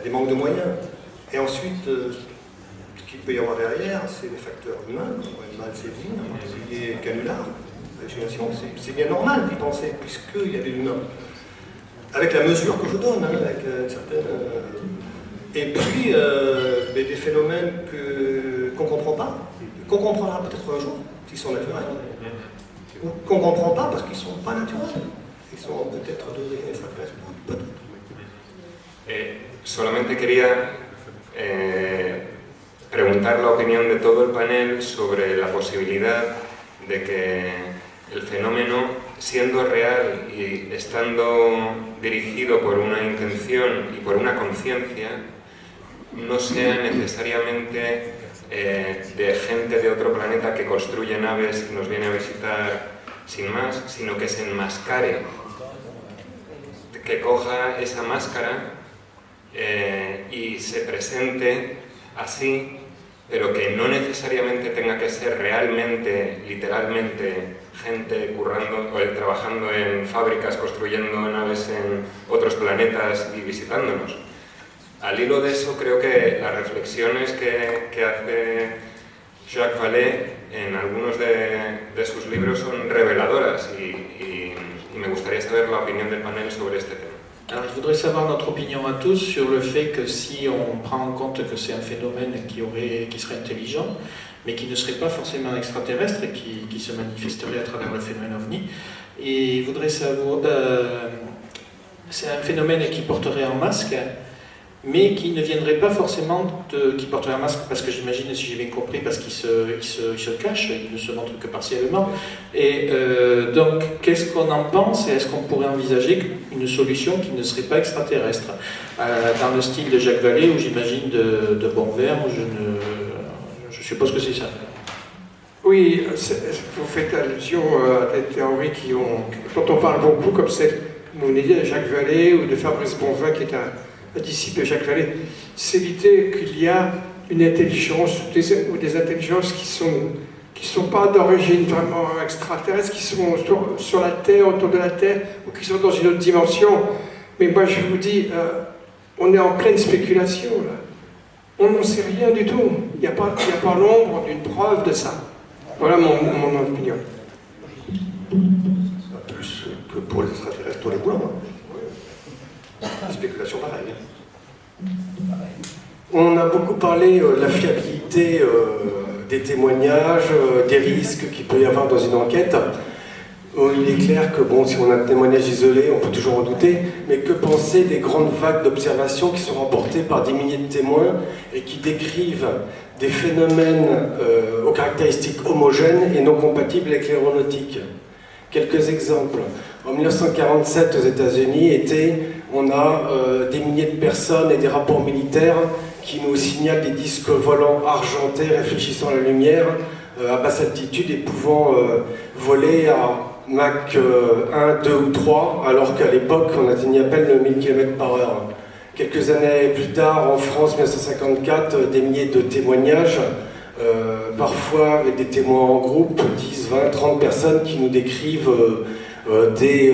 des manques de moyens. Et ensuite, ce qu'il peut y avoir derrière, c'est des facteurs humains, comme une mal saisie, un pilier canular, l'imagination. C'est bien normal d'y penser, puisqu'il y a des humains. Avec la mesure que je donne, avec une certaine... Et puis, des phénomènes qu'on ne comprend pas, qu'on comprendra peut-être un jour, s'ils sont naturels, ou qu'on ne comprend pas parce qu'ils ne sont pas naturels. Ils sont peut-être d'origine extraterrestre, peut-être. Solamente quería preguntar la opinión de todo el panel sobre la posibilidad de que el fenómeno, siendo real y estando dirigido por una intención y por una conciencia, no sea necesariamente de gente de otro planeta que construye naves y nos viene a visitar sin más, sino que se enmascare, que coja esa máscara y se presente así, pero que no necesariamente tenga que ser realmente, literalmente, gente currando o trabajando en fábricas, construyendo naves en otros planetas y visitándonos. Al hilo de eso, creo que las reflexiones que hace Jacques Vallée en algunos de sus libros son reveladoras y me gustaría saber la opinión del panel sobre este tema. Alors, je voudrais savoir notre opinion à tous sur le fait que si on prend en compte que c'est un phénomène qui serait intelligent, mais qui ne serait pas forcément extraterrestre et qui se manifesterait à travers le phénomène OVNI, et je voudrais savoir, c'est un phénomène qui porterait un masque, mais qui ne viendrait pas forcément qui porterait un masque, parce que j'imagine, si j'ai bien compris, parce qu'il se cache, il ne se montre que partiellement. Et donc, qu'est-ce qu'on en pense, et est-ce qu'on pourrait envisager une solution qui ne serait pas extraterrestre, dans le style de Jacques Vallée, ou j'imagine de Bonvert, je suppose que c'est ça. Oui, vous faites allusion à des théories dont on parle beaucoup, comme celle, vous venez de dire, de Jacques Vallée ou de Fabrice Bonvin, qui est un disciple de Jacques Vallée. C'est l'idée qu'il y a une intelligence ou des intelligences qui sont pas d'origine vraiment extraterrestre, qui sont sur la Terre, autour de la Terre, ou qui sont dans une autre dimension. Mais moi je vous dis, on est en pleine spéculation là. On n'en sait rien du tout. Il n'y a pas l'ombre d'une preuve de ça. Voilà mon opinion. Plus que pour les extraterrestres, pour les blancs. Spéculation pareille. On a beaucoup parlé de la fiabilité des témoignages, des risques qu'il peut y avoir dans une enquête. Il est clair que bon, si on a un témoignage isolé, on peut toujours en douter, mais que penser des grandes vagues d'observations qui sont remportées par des milliers de témoins et qui décrivent des phénomènes aux caractéristiques homogènes et non compatibles avec l'aéronautique? Quelques exemples. En 1947, aux États-Unis, on a des milliers de personnes et des rapports militaires qui nous signalent des disques volants argentés réfléchissant à la lumière à basse altitude et pouvant voler à Mach 1, 2 ou 3, alors qu'à l'époque, on atteignait à peine le 1000 km/h. Quelques années plus tard, en France, 1954, des milliers de témoignages, parfois avec des témoins en groupe, 10, 20, 30 personnes qui nous décrivent des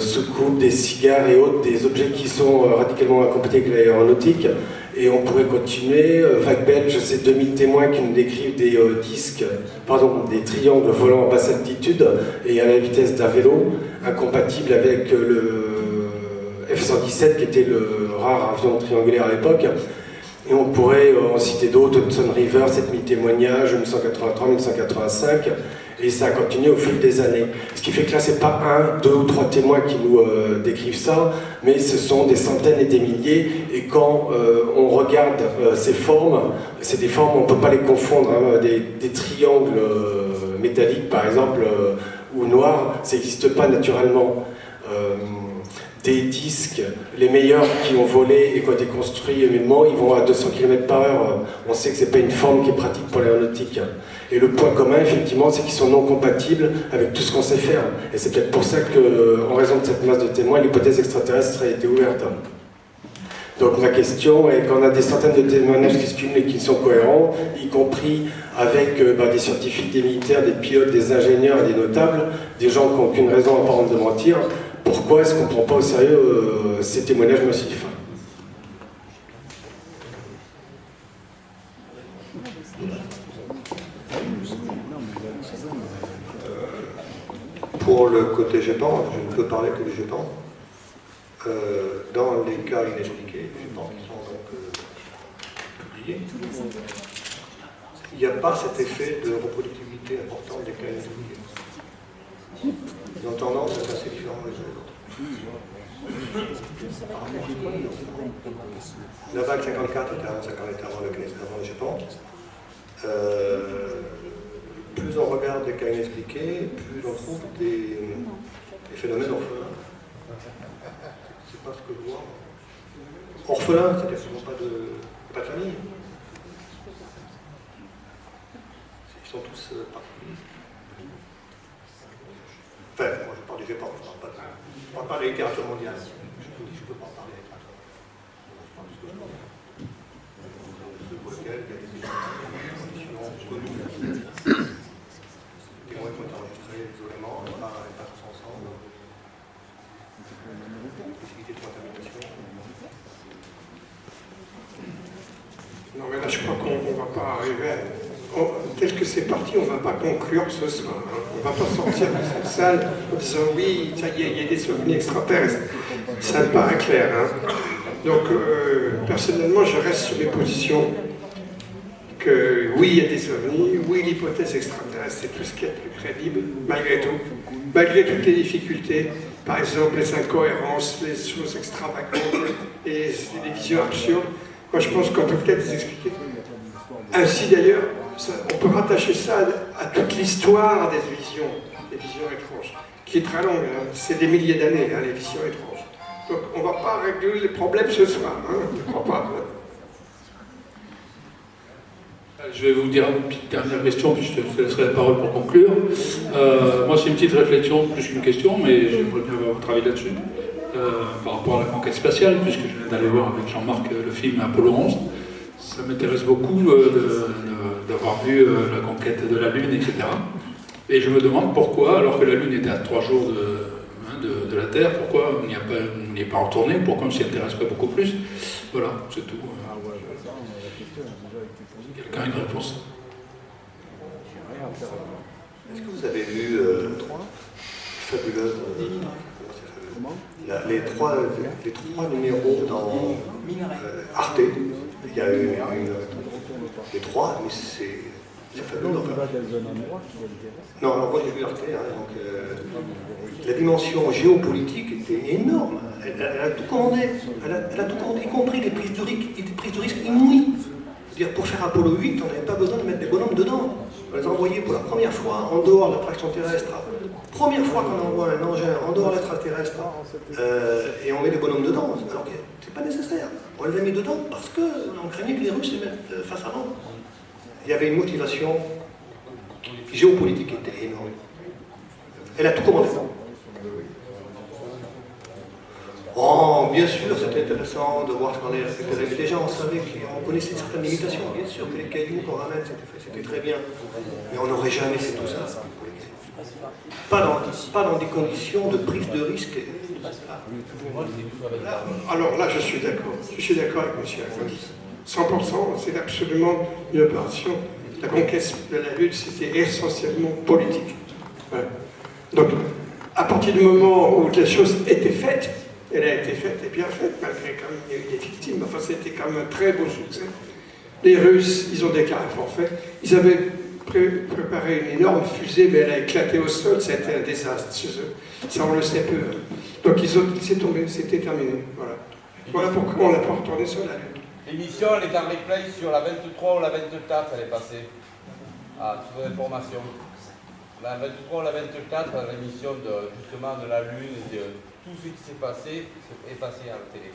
soucoupes, des cigares et autres, des objets qui sont radicalement incompatibles avec l'aéronautique. Et on pourrait continuer. Vague belge, c'est 2000 témoins qui nous décrivent des des triangles volant à basse altitude et à la vitesse d'un vélo, incompatibles avec le F-117 qui était le rare avion triangulaire à l'époque. Et on pourrait en citer d'autres, Hudson River, 7000 témoignages, 1983, 1985, et ça a continué au fil des années. Ce qui fait que là, c'est pas un, deux ou trois témoins qui nous décrivent ça, mais ce sont des centaines et des milliers, et quand on regarde ces formes, c'est des formes, on ne peut pas les confondre, hein, des triangles métalliques, par exemple, ou noirs, ça n'existe pas naturellement. Des disques, les meilleurs qui ont volé et qui ont été construits humainement, ils vont à 200 km/h. On sait que ce n'est pas une forme qui est pratique pour l'aéronautique. Et le point commun, effectivement, c'est qu'ils sont non compatibles avec tout ce qu'on sait faire. Et c'est peut-être pour ça qu'en raison de cette masse de témoins, l'hypothèse extraterrestre a été ouverte. Donc ma question est qu'on a des centaines de témoignages qui se cumulent et qui sont cohérents, y compris avec des scientifiques, des militaires, des pilotes, des ingénieurs et des notables, des gens qui n'ont aucune raison apparente de mentir. Pourquoi est-ce qu'on ne prend pas au sérieux ces témoignages massifs? Pour le côté GEPAN, je ne peux parler que du GEPAN. Dans les cas inexpliqués, les GEPAN qui sont donc publiés, il n'y a pas cet effet de reproductivité importante des cas inexpliqués. Ils ont tendance à être assez différents les uns des autres. La vague 54 était avant le GEPAN. Plus on regarde des cas inexpliqués, plus on trouve des phénomènes orphelins. C'est pas ce que je vois. Orphelins, c'est-à-dire qu'ils n'ont pas de famille. Ils sont tous particuliers. Enfin, moi je parle du GEPAN, je ne parle pas de la littérature mondiale. Je vous dis, je ne peux pas parler de la littérature. Je parle de ce que je parle. Ceux pour lesquels il y a des conditions connues. Des témoins qui ont été enregistrés isolément, pas tous ensemble. Possibilité de contamination. Non mais là je crois qu'on ne va pas arriver à... tel que c'est parti, on ne va pas conclure ce soir. Hein. On ne va pas sortir de cette salle en disant oui, ça y est, il y a des souvenirs extraterrestres. Ça me paraît clair. Hein. Donc, personnellement, je reste sur mes positions que oui, il y a des ovnis, oui, l'hypothèse extraterrestre, c'est tout ce qui est plus crédible, malgré tout. Malgré toutes les difficultés, par exemple les incohérences, les choses extravagantes, et les visions absurdes, moi je pense qu'on peut peut-être les expliquer. Ainsi d'ailleurs, on peut rattacher ça à toute l'histoire des visions étranges, qui est très longue, hein. C'est des milliers d'années, hein, les visions étranges. Donc on ne va pas régler les problèmes ce soir, hein, je ne crois pas. Je vais vous dire une petite dernière question, puis je te laisserai la parole pour conclure. Moi, c'est une petite réflexion, plus qu'une question, mais j'aimerais bien avoir votre avis là-dessus, par rapport à la conquête spatiale, puisque je viens d'aller voir avec Jean-Marc le film Apollo 11. Ça m'intéresse beaucoup d'avoir vu la conquête de la Lune, etc. Et je me demande pourquoi, alors que la Lune était à 3 jours de la Terre, pourquoi on n'y est pas retourné, pourquoi on ne s'y intéresse pas beaucoup plus. Voilà, c'est tout. Quelqu'un a une réponse? Est-ce que vous avez vu Fabuleuse les trois numéros dans Arte? Il y a eu les trois, mais C'est fabuleux. Non, alors moi j'ai vu Arte, hein, donc la dimension géopolitique était énorme. Elle a tout commandé. Elle a tout commandé, y compris des prises de risque inouïes. C'est-à-dire, pour faire Apollo 8, on n'avait pas besoin de mettre des bonhommes dedans. On les a envoyés pour la première fois en dehors de l'attraction terrestre. Première fois qu'on envoie un engin en dehors de l'extraterrestre et on met des bonhommes dedans, alors que c'est pas nécessaire. On les a mis dedans parce qu'on craignait que les Russes les mettent face à nous. Il y avait une motivation géopolitique qui était énorme. Elle a tout commandé. Oh, bien sûr, c'était intéressant de voir ce qu'on avait déjà, on savait qu'on connaissait certaines limitations, bien sûr que les cailloux qu'on ramène, c'était très bien, mais on n'aurait jamais fait tout ça. Pas dans des conditions de prise de risque. Alors là, je suis d'accord avec M. Alphonse. 100%, c'est absolument une opération. La conquête de la Lune, c'était essentiellement politique. Voilà. Donc, à partir du moment où la chose était faite, elle a été faite et bien faite, malgré quand même il y a eu des victimes. Enfin, c'était quand même un très beau succès. Les Russes, ils ont déclaré forfait. Ils avaient préparé une énorme fusée, mais elle a éclaté au sol. Ça a été un désastre chez eux. Ça, on le sait peu. Donc, c'est tombé, c'était terminé. Voilà. Voilà pourquoi on n'a pas retourné sur la Lune. L'émission, elle est en replay sur la 23 ou la 24, elle est passée. Ah, sur l'information. La 23 ou la 24, l'émission justement de la Lune et de tout ce qui s'est passé est passé à la télé.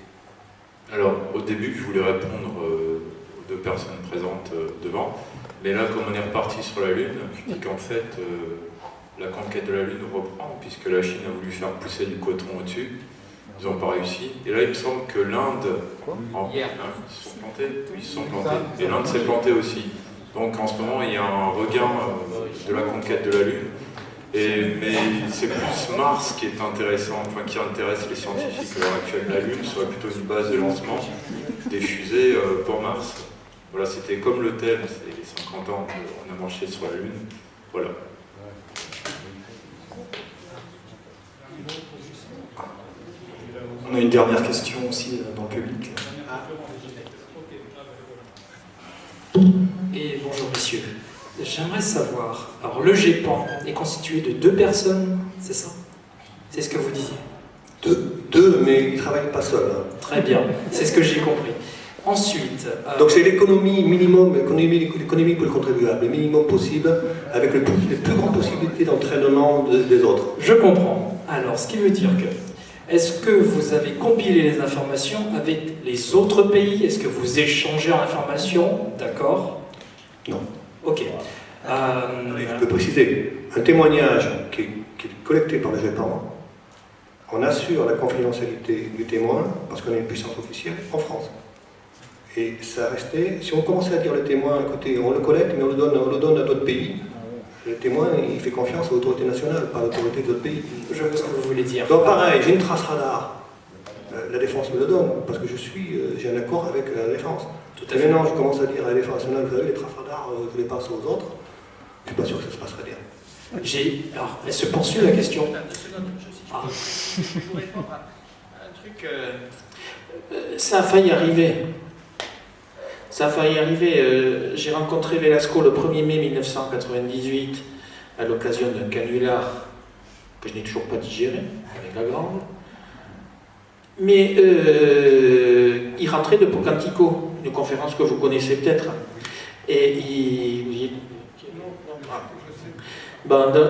Alors, au début, je voulais répondre aux deux personnes présentes devant, mais là, comme on est reparti sur la Lune, je dis qu'en fait, la conquête de la Lune reprend, puisque la Chine a voulu faire pousser du coton au-dessus, ils n'ont pas réussi, et là, il me semble que l'Inde, ils se sont plantés, oui, ils se sont plantés, et l'Inde s'est plantée aussi. Donc, en ce moment, il y a un regain de la conquête de la Lune. Mais c'est plus Mars qui est intéressant, enfin qui intéresse les scientifiques à l'heure actuelle. La Lune serait plutôt une base de lancement des fusées pour Mars. Voilà, c'était comme le thème, c'est les 50 ans on a marché sur la Lune. Voilà. On a une dernière question aussi dans le public. Et bonjour messieurs. J'aimerais savoir, alors le GEPAN est constitué de 2 personnes, c'est ça? C'est ce que vous disiez? Deux, mais ils ne travaillent pas seuls. Hein. Très bien, c'est ce que j'ai compris. Ensuite... Donc c'est l'économie minimum, l'économie pour le contribuable, le minimum possible, avec les plus grandes possibilités d'entraînement des autres. Je comprends. Alors, ce qui veut dire que, est-ce que vous avez compilé les informations avec les autres pays? Est-ce que vous échangez en informations? D'accord? Non. Ok. Je peux préciser, un témoignage qui est collecté par le GEPAN, on assure la confidentialité du témoin, parce qu'on est une puissance officielle, en France. Et ça restait, si on commençait à dire le témoin, écoutez, on le collecte, mais on le donne à d'autres pays, le témoin, il fait confiance aux autorités nationales, pas à l'autorité d'autres pays. Je vois ce que vous voulez dire. Donc pareil, j'ai une trace radar. La défense me le donne, parce que j'ai un accord avec la défense. Tout à fait. Et maintenant, je commence à dire à la défense nationale, vous savez, les traces radar, je les passe aux autres. Je ne suis pas sûr que ça se passerait bien. Alors, elle se poursuit la question. Ah. Je vous répondre à un truc. Ça a failli arriver. Ça a failli arriver. J'ai rencontré Velasco le 1er mai 1998 à l'occasion d'un canular que je n'ai toujours pas digéré avec la grande. Mais il rentrait de Pocantico, une conférence que vous connaissez peut-être. Et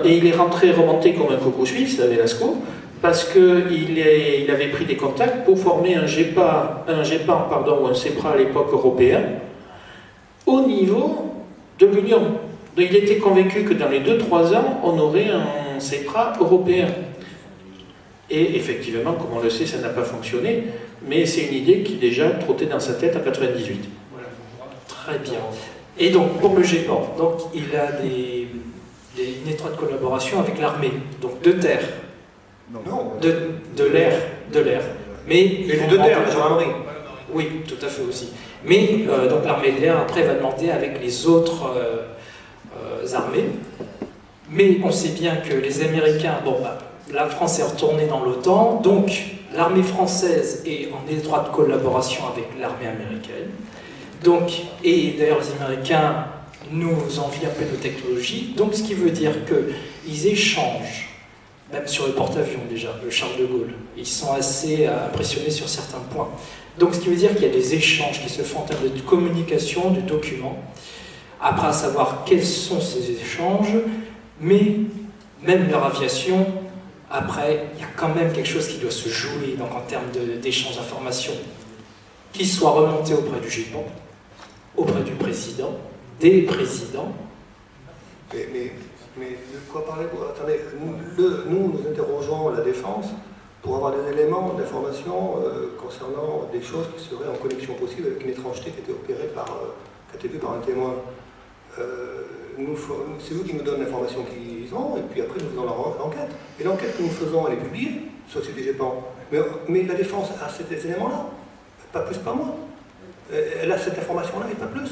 il est rentré remonté comme un coco suisse à Velasco, parce qu'il avait pris des contacts pour former un GEPAN ou un CEPRA à l'époque européen, au niveau de l'Union. Donc il était convaincu que dans les 2-3 ans, on aurait un CEPRA européen. Et effectivement, comme on le sait, ça n'a pas fonctionné, mais c'est une idée qui déjà trottait dans sa tête en 98. Voilà. Très bien. Et donc, pour le GEPAN, donc, il a une étroite collaboration avec l'armée, donc de terre. Non. De l'air. Mais de terre, la gendarmerie. Oui, tout à fait aussi. Mais donc l'armée de l'air, après, va demander avec les autres armées. Mais on sait bien que les Américains, la France est retournée dans l'OTAN, donc l'armée française est en étroite collaboration avec l'armée américaine. Donc, et d'ailleurs les Américains nous envient un peu de technologie, donc ce qui veut dire qu'ils échangent, même sur le porte-avions déjà, le Charles de Gaulle. Ils sont assez impressionnés sur certains points. Donc ce qui veut dire qu'il y a des échanges qui se font en termes de communication, de documents. Après, à savoir quels sont ces échanges, mais même leur aviation, après, il y a quand même quelque chose qui doit se jouer donc en termes d'échange d'informations, qui soit remonté auprès du Japon, auprès du président, des présidents. Mais de quoi parlez-vous? Attendez, nous interrogeons la défense pour avoir des éléments d'information concernant des choses qui seraient en connexion possible avec une étrangeté qui a été opérée qui a été vue par un témoin. C'est eux qui nous donnent l'information qu'ils ont, et puis après nous faisons l'enquête. Et l'enquête que nous faisons, elle est publiée, Société GEPAN. Mais la défense a ces éléments-là, pas plus, pas moins. Elle a cette information-là et pas plus.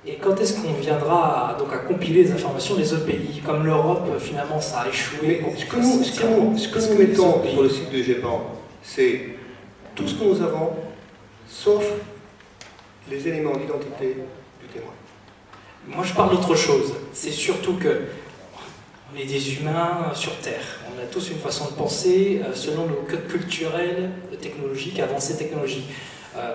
Et quand est-ce qu'on viendra donc à compiler les informations des autres pays? Comme l'Europe, finalement, ça a échoué. Mais ce que nous mettons sur le site de GEPAN, c'est tout ce que nous avons, sauf les éléments d'identité du témoin. Moi, je parle d'autre chose. C'est surtout que on est des humains sur Terre. On a tous une façon de penser selon nos codes culturels, technologiques, avancées technologiques.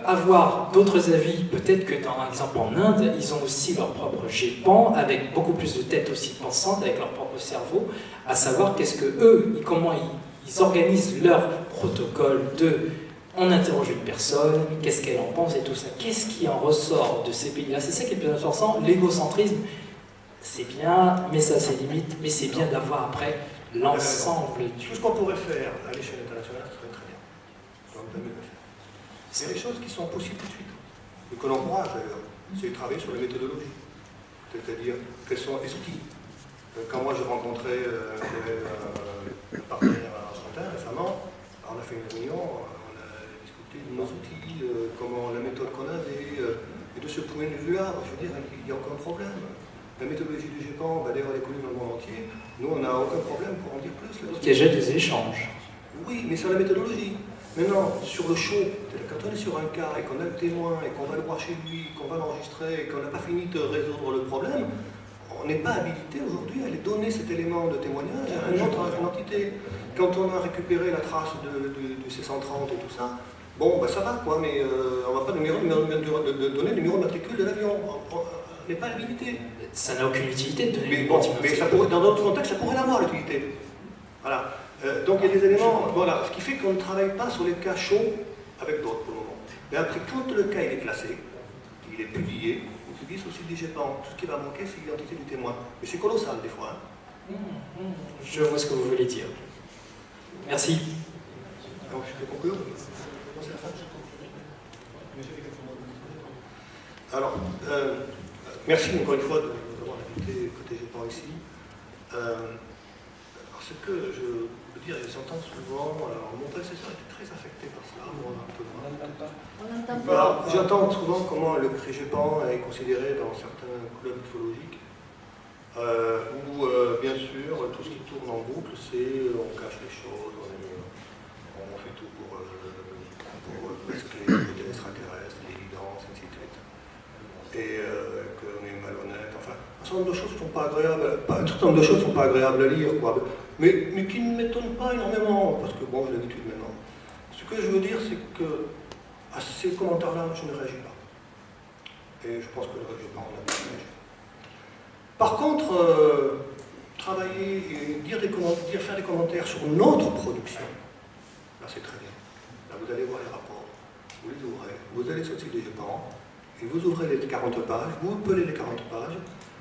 Avoir d'autres avis, peut-être que par exemple en Inde, ils ont aussi leur propre GEPAN, avec beaucoup plus de têtes aussi pensantes, avec leur propre cerveau, à savoir qu'est-ce que eux, comment ils organisent leur protocole de on interroge une personne, qu'est-ce qu'elle en pense et tout ça. Qu'est-ce qui en ressort de ces pays-là? C'est ça qui est le plus intéressant. L'égocentrisme, c'est bien, mais ça a ses limites, mais c'est bien d'avoir après l'ensemble du... Tout ce qu'on pourrait faire à l'échelle internationale, ce serait très bien. On peut mieux le faire. C'est des choses qui sont possibles tout de suite, et que l'on encourage d'ailleurs, c'est de travailler sur les méthodologies, c'est-à-dire quels sont les outils. Quand moi je rencontrais un partenaire argentin récemment, on a fait une réunion, on a discuté de nos outils, comment la méthode qu'on avait, et de ce point de vue-là, je veux dire, il n'y a aucun problème. La méthodologie du GEPAN, d'ailleurs elle est connue dans le monde entier, nous on n'a aucun problème pour en dire plus. Il y a déjà des échanges. Oui, mais c'est la méthodologie. Maintenant, sur le show, quand on est sur un cas et qu'on a le témoin et qu'on va le voir chez lui, qu'on va l'enregistrer et qu'on n'a pas fini de résoudre le problème, on n'est pas habilité aujourd'hui à aller donner cet élément de témoignage à une autre entité. Quand on a récupéré la trace du C-130 et tout ça, bon, ben ça va quoi, mais on ne va pas donner le numéro de matricule de l'avion. On n'est pas habilité. Ça n'a aucune utilité de donner le numéro de matricule. Mais ça pourrait, dans d'autres contextes, ça pourrait l'avoir l'utilité. Voilà. Donc il y a des éléments, voilà, ce qui fait qu'on ne travaille pas sur les cas chauds avec d'autres pour le moment. Mais après, quand le cas il est classé, il est publié, on publie sur le site du GEPAN. Tout ce qui va manquer, c'est l'identité du témoin. Mais c'est colossal des fois. Hein. Je vois ce que vous voulez dire. Merci. Donc je peux conclure. Alors, merci encore une fois d'avoir invité côté GEPAN ici. Ce que je veux dire, j'entends souvent, alors mon prédécesseur était très affecté par cela, moi un peu moins. J'entends souvent comment le GEPAN est considéré dans certains clubs ufologiques, où bien sûr tout ce qui tourne en boucle, c'est on cache les choses, on fait tout pour masquer les extraterrestres, l'évidence, ainsi de suite. Et qu'on est malhonnête, enfin, un certain nombre de choses ne sont pas agréables, un certain nombre de choses sont pas agréables à lire, quoi. Mais qui ne m'étonnent pas énormément, parce que bon, j'ai l'habitude maintenant. Ce que je veux dire, c'est que à ces commentaires-là, je ne réagis pas. Et je pense que je n'ai pas en habitude. Par contre, travailler et faire des commentaires sur notre production, là c'est très bien. Là vous allez voir les rapports, vous les ouvrez, vous allez sur le site des GEPAN, et vous ouvrez les 40 pages, vous pelez les 40 pages,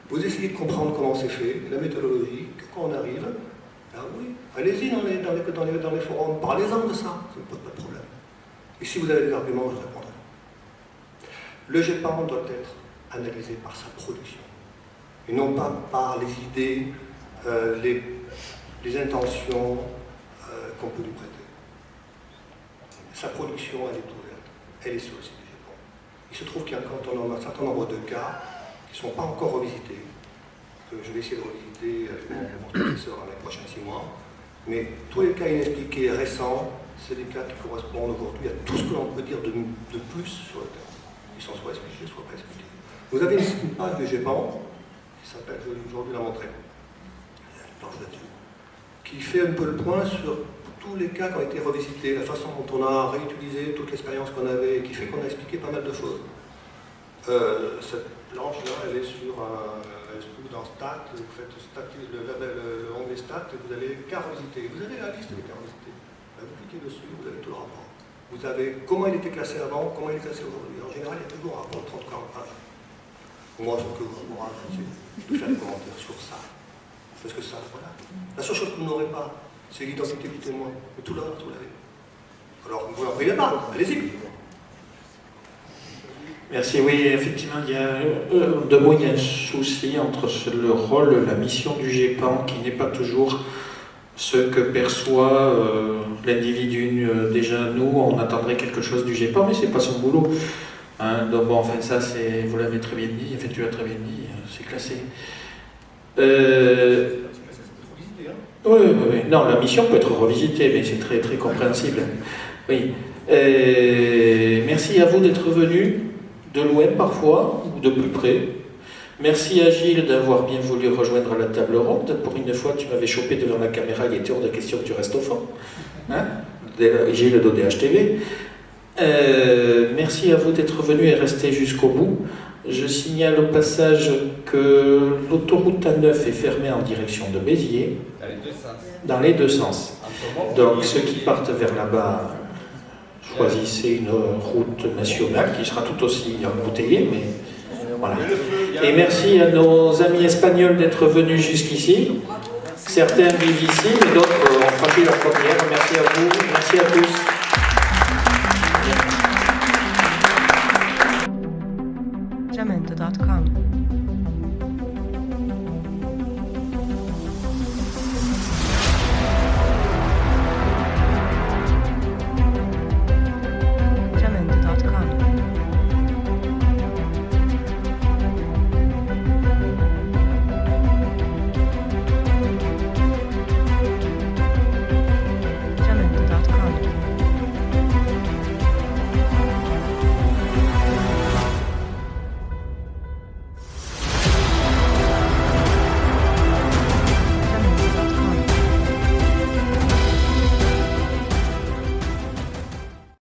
vous essayez de comprendre comment c'est fait, la méthodologie, quand on arrive. Ah oui, allez-y dans les forums, parlez-en de ça, ça ne pose pas de problème. Et si vous avez des arguments, je répondrai. Le GEPAN doit être analysé par sa production, et non pas par les idées, les intentions qu'on peut lui prêter. Sa production, elle est ouverte, elle est sur le site du GEPAN. Il se trouve qu'il y a un certain nombre de cas qui ne sont pas encore revisités. Je vais essayer de revisiter avec mon professeur dans les prochains 6 mois. Mais tous les cas inexpliqués récents, c'est des cas qui correspondent aujourd'hui à tout ce que l'on peut dire de plus sur le terrain. Ils sont soit expliqués, soit pas expliqués. Vous avez une page de GEPAN, qui s'appelle, je vais aujourd'hui la montrer, qui fait un peu le point sur tous les cas qui ont été revisités, la façon dont on a réutilisé toute l'expérience qu'on avait, et qui fait qu'on a expliqué pas mal de choses. Cette planche-là, elle est sur elle se trouve dans Stat, vous faites l'onglet Stat, et vous allez cas revisiter. Vous avez la liste des cas revisités. Là, vous cliquez dessus, vous avez tout le rapport. Vous avez comment il était classé avant, comment il est classé aujourd'hui. En général, il y a toujours un rapport de 30-40 pages. Moi, ce que je vous encourage, c'est de faire des commentaires sur ça. Parce que ça, voilà. La seule chose que vous n'aurez pas, c'est l'identité du témoin. Mais tout le reste, vous l'avez. Alors, vous n'en priez pas, allez-y. Merci. Oui, effectivement, il y a un souci entre le rôle, la mission du GEPAN, qui n'est pas toujours ce que perçoit l'individu. Déjà, nous, on attendrait quelque chose du GEPAN, mais ce n'est pas son boulot. Hein, donc, bon, enfin, ça, vous l'avez très bien dit, en fait, tu l'as très bien dit, c'est classé. Oui. Non, la mission peut être revisitée, mais c'est très, très compréhensible. Oui. Merci à vous d'être venus, de loin parfois, ou de plus près. Merci à Gilles d'avoir bien voulu rejoindre la table ronde. Pour une fois, tu m'avais chopé devant la caméra, il était hors de question que tu restes au fond. Hein, Gilles d'ODH-TV. Merci à vous d'être venus et restés jusqu'au bout. Je signale au passage que l'autoroute A9 est fermée en direction de Béziers. Dans les deux sens. Donc ceux qui partent vers là-bas, choisissez une route nationale qui sera tout aussi embouteillée, mais voilà. Et merci à nos amis espagnols d'être venus jusqu'ici. Certains vivent ici, mais d'autres ont franchi leur première. Merci à vous, merci à tous.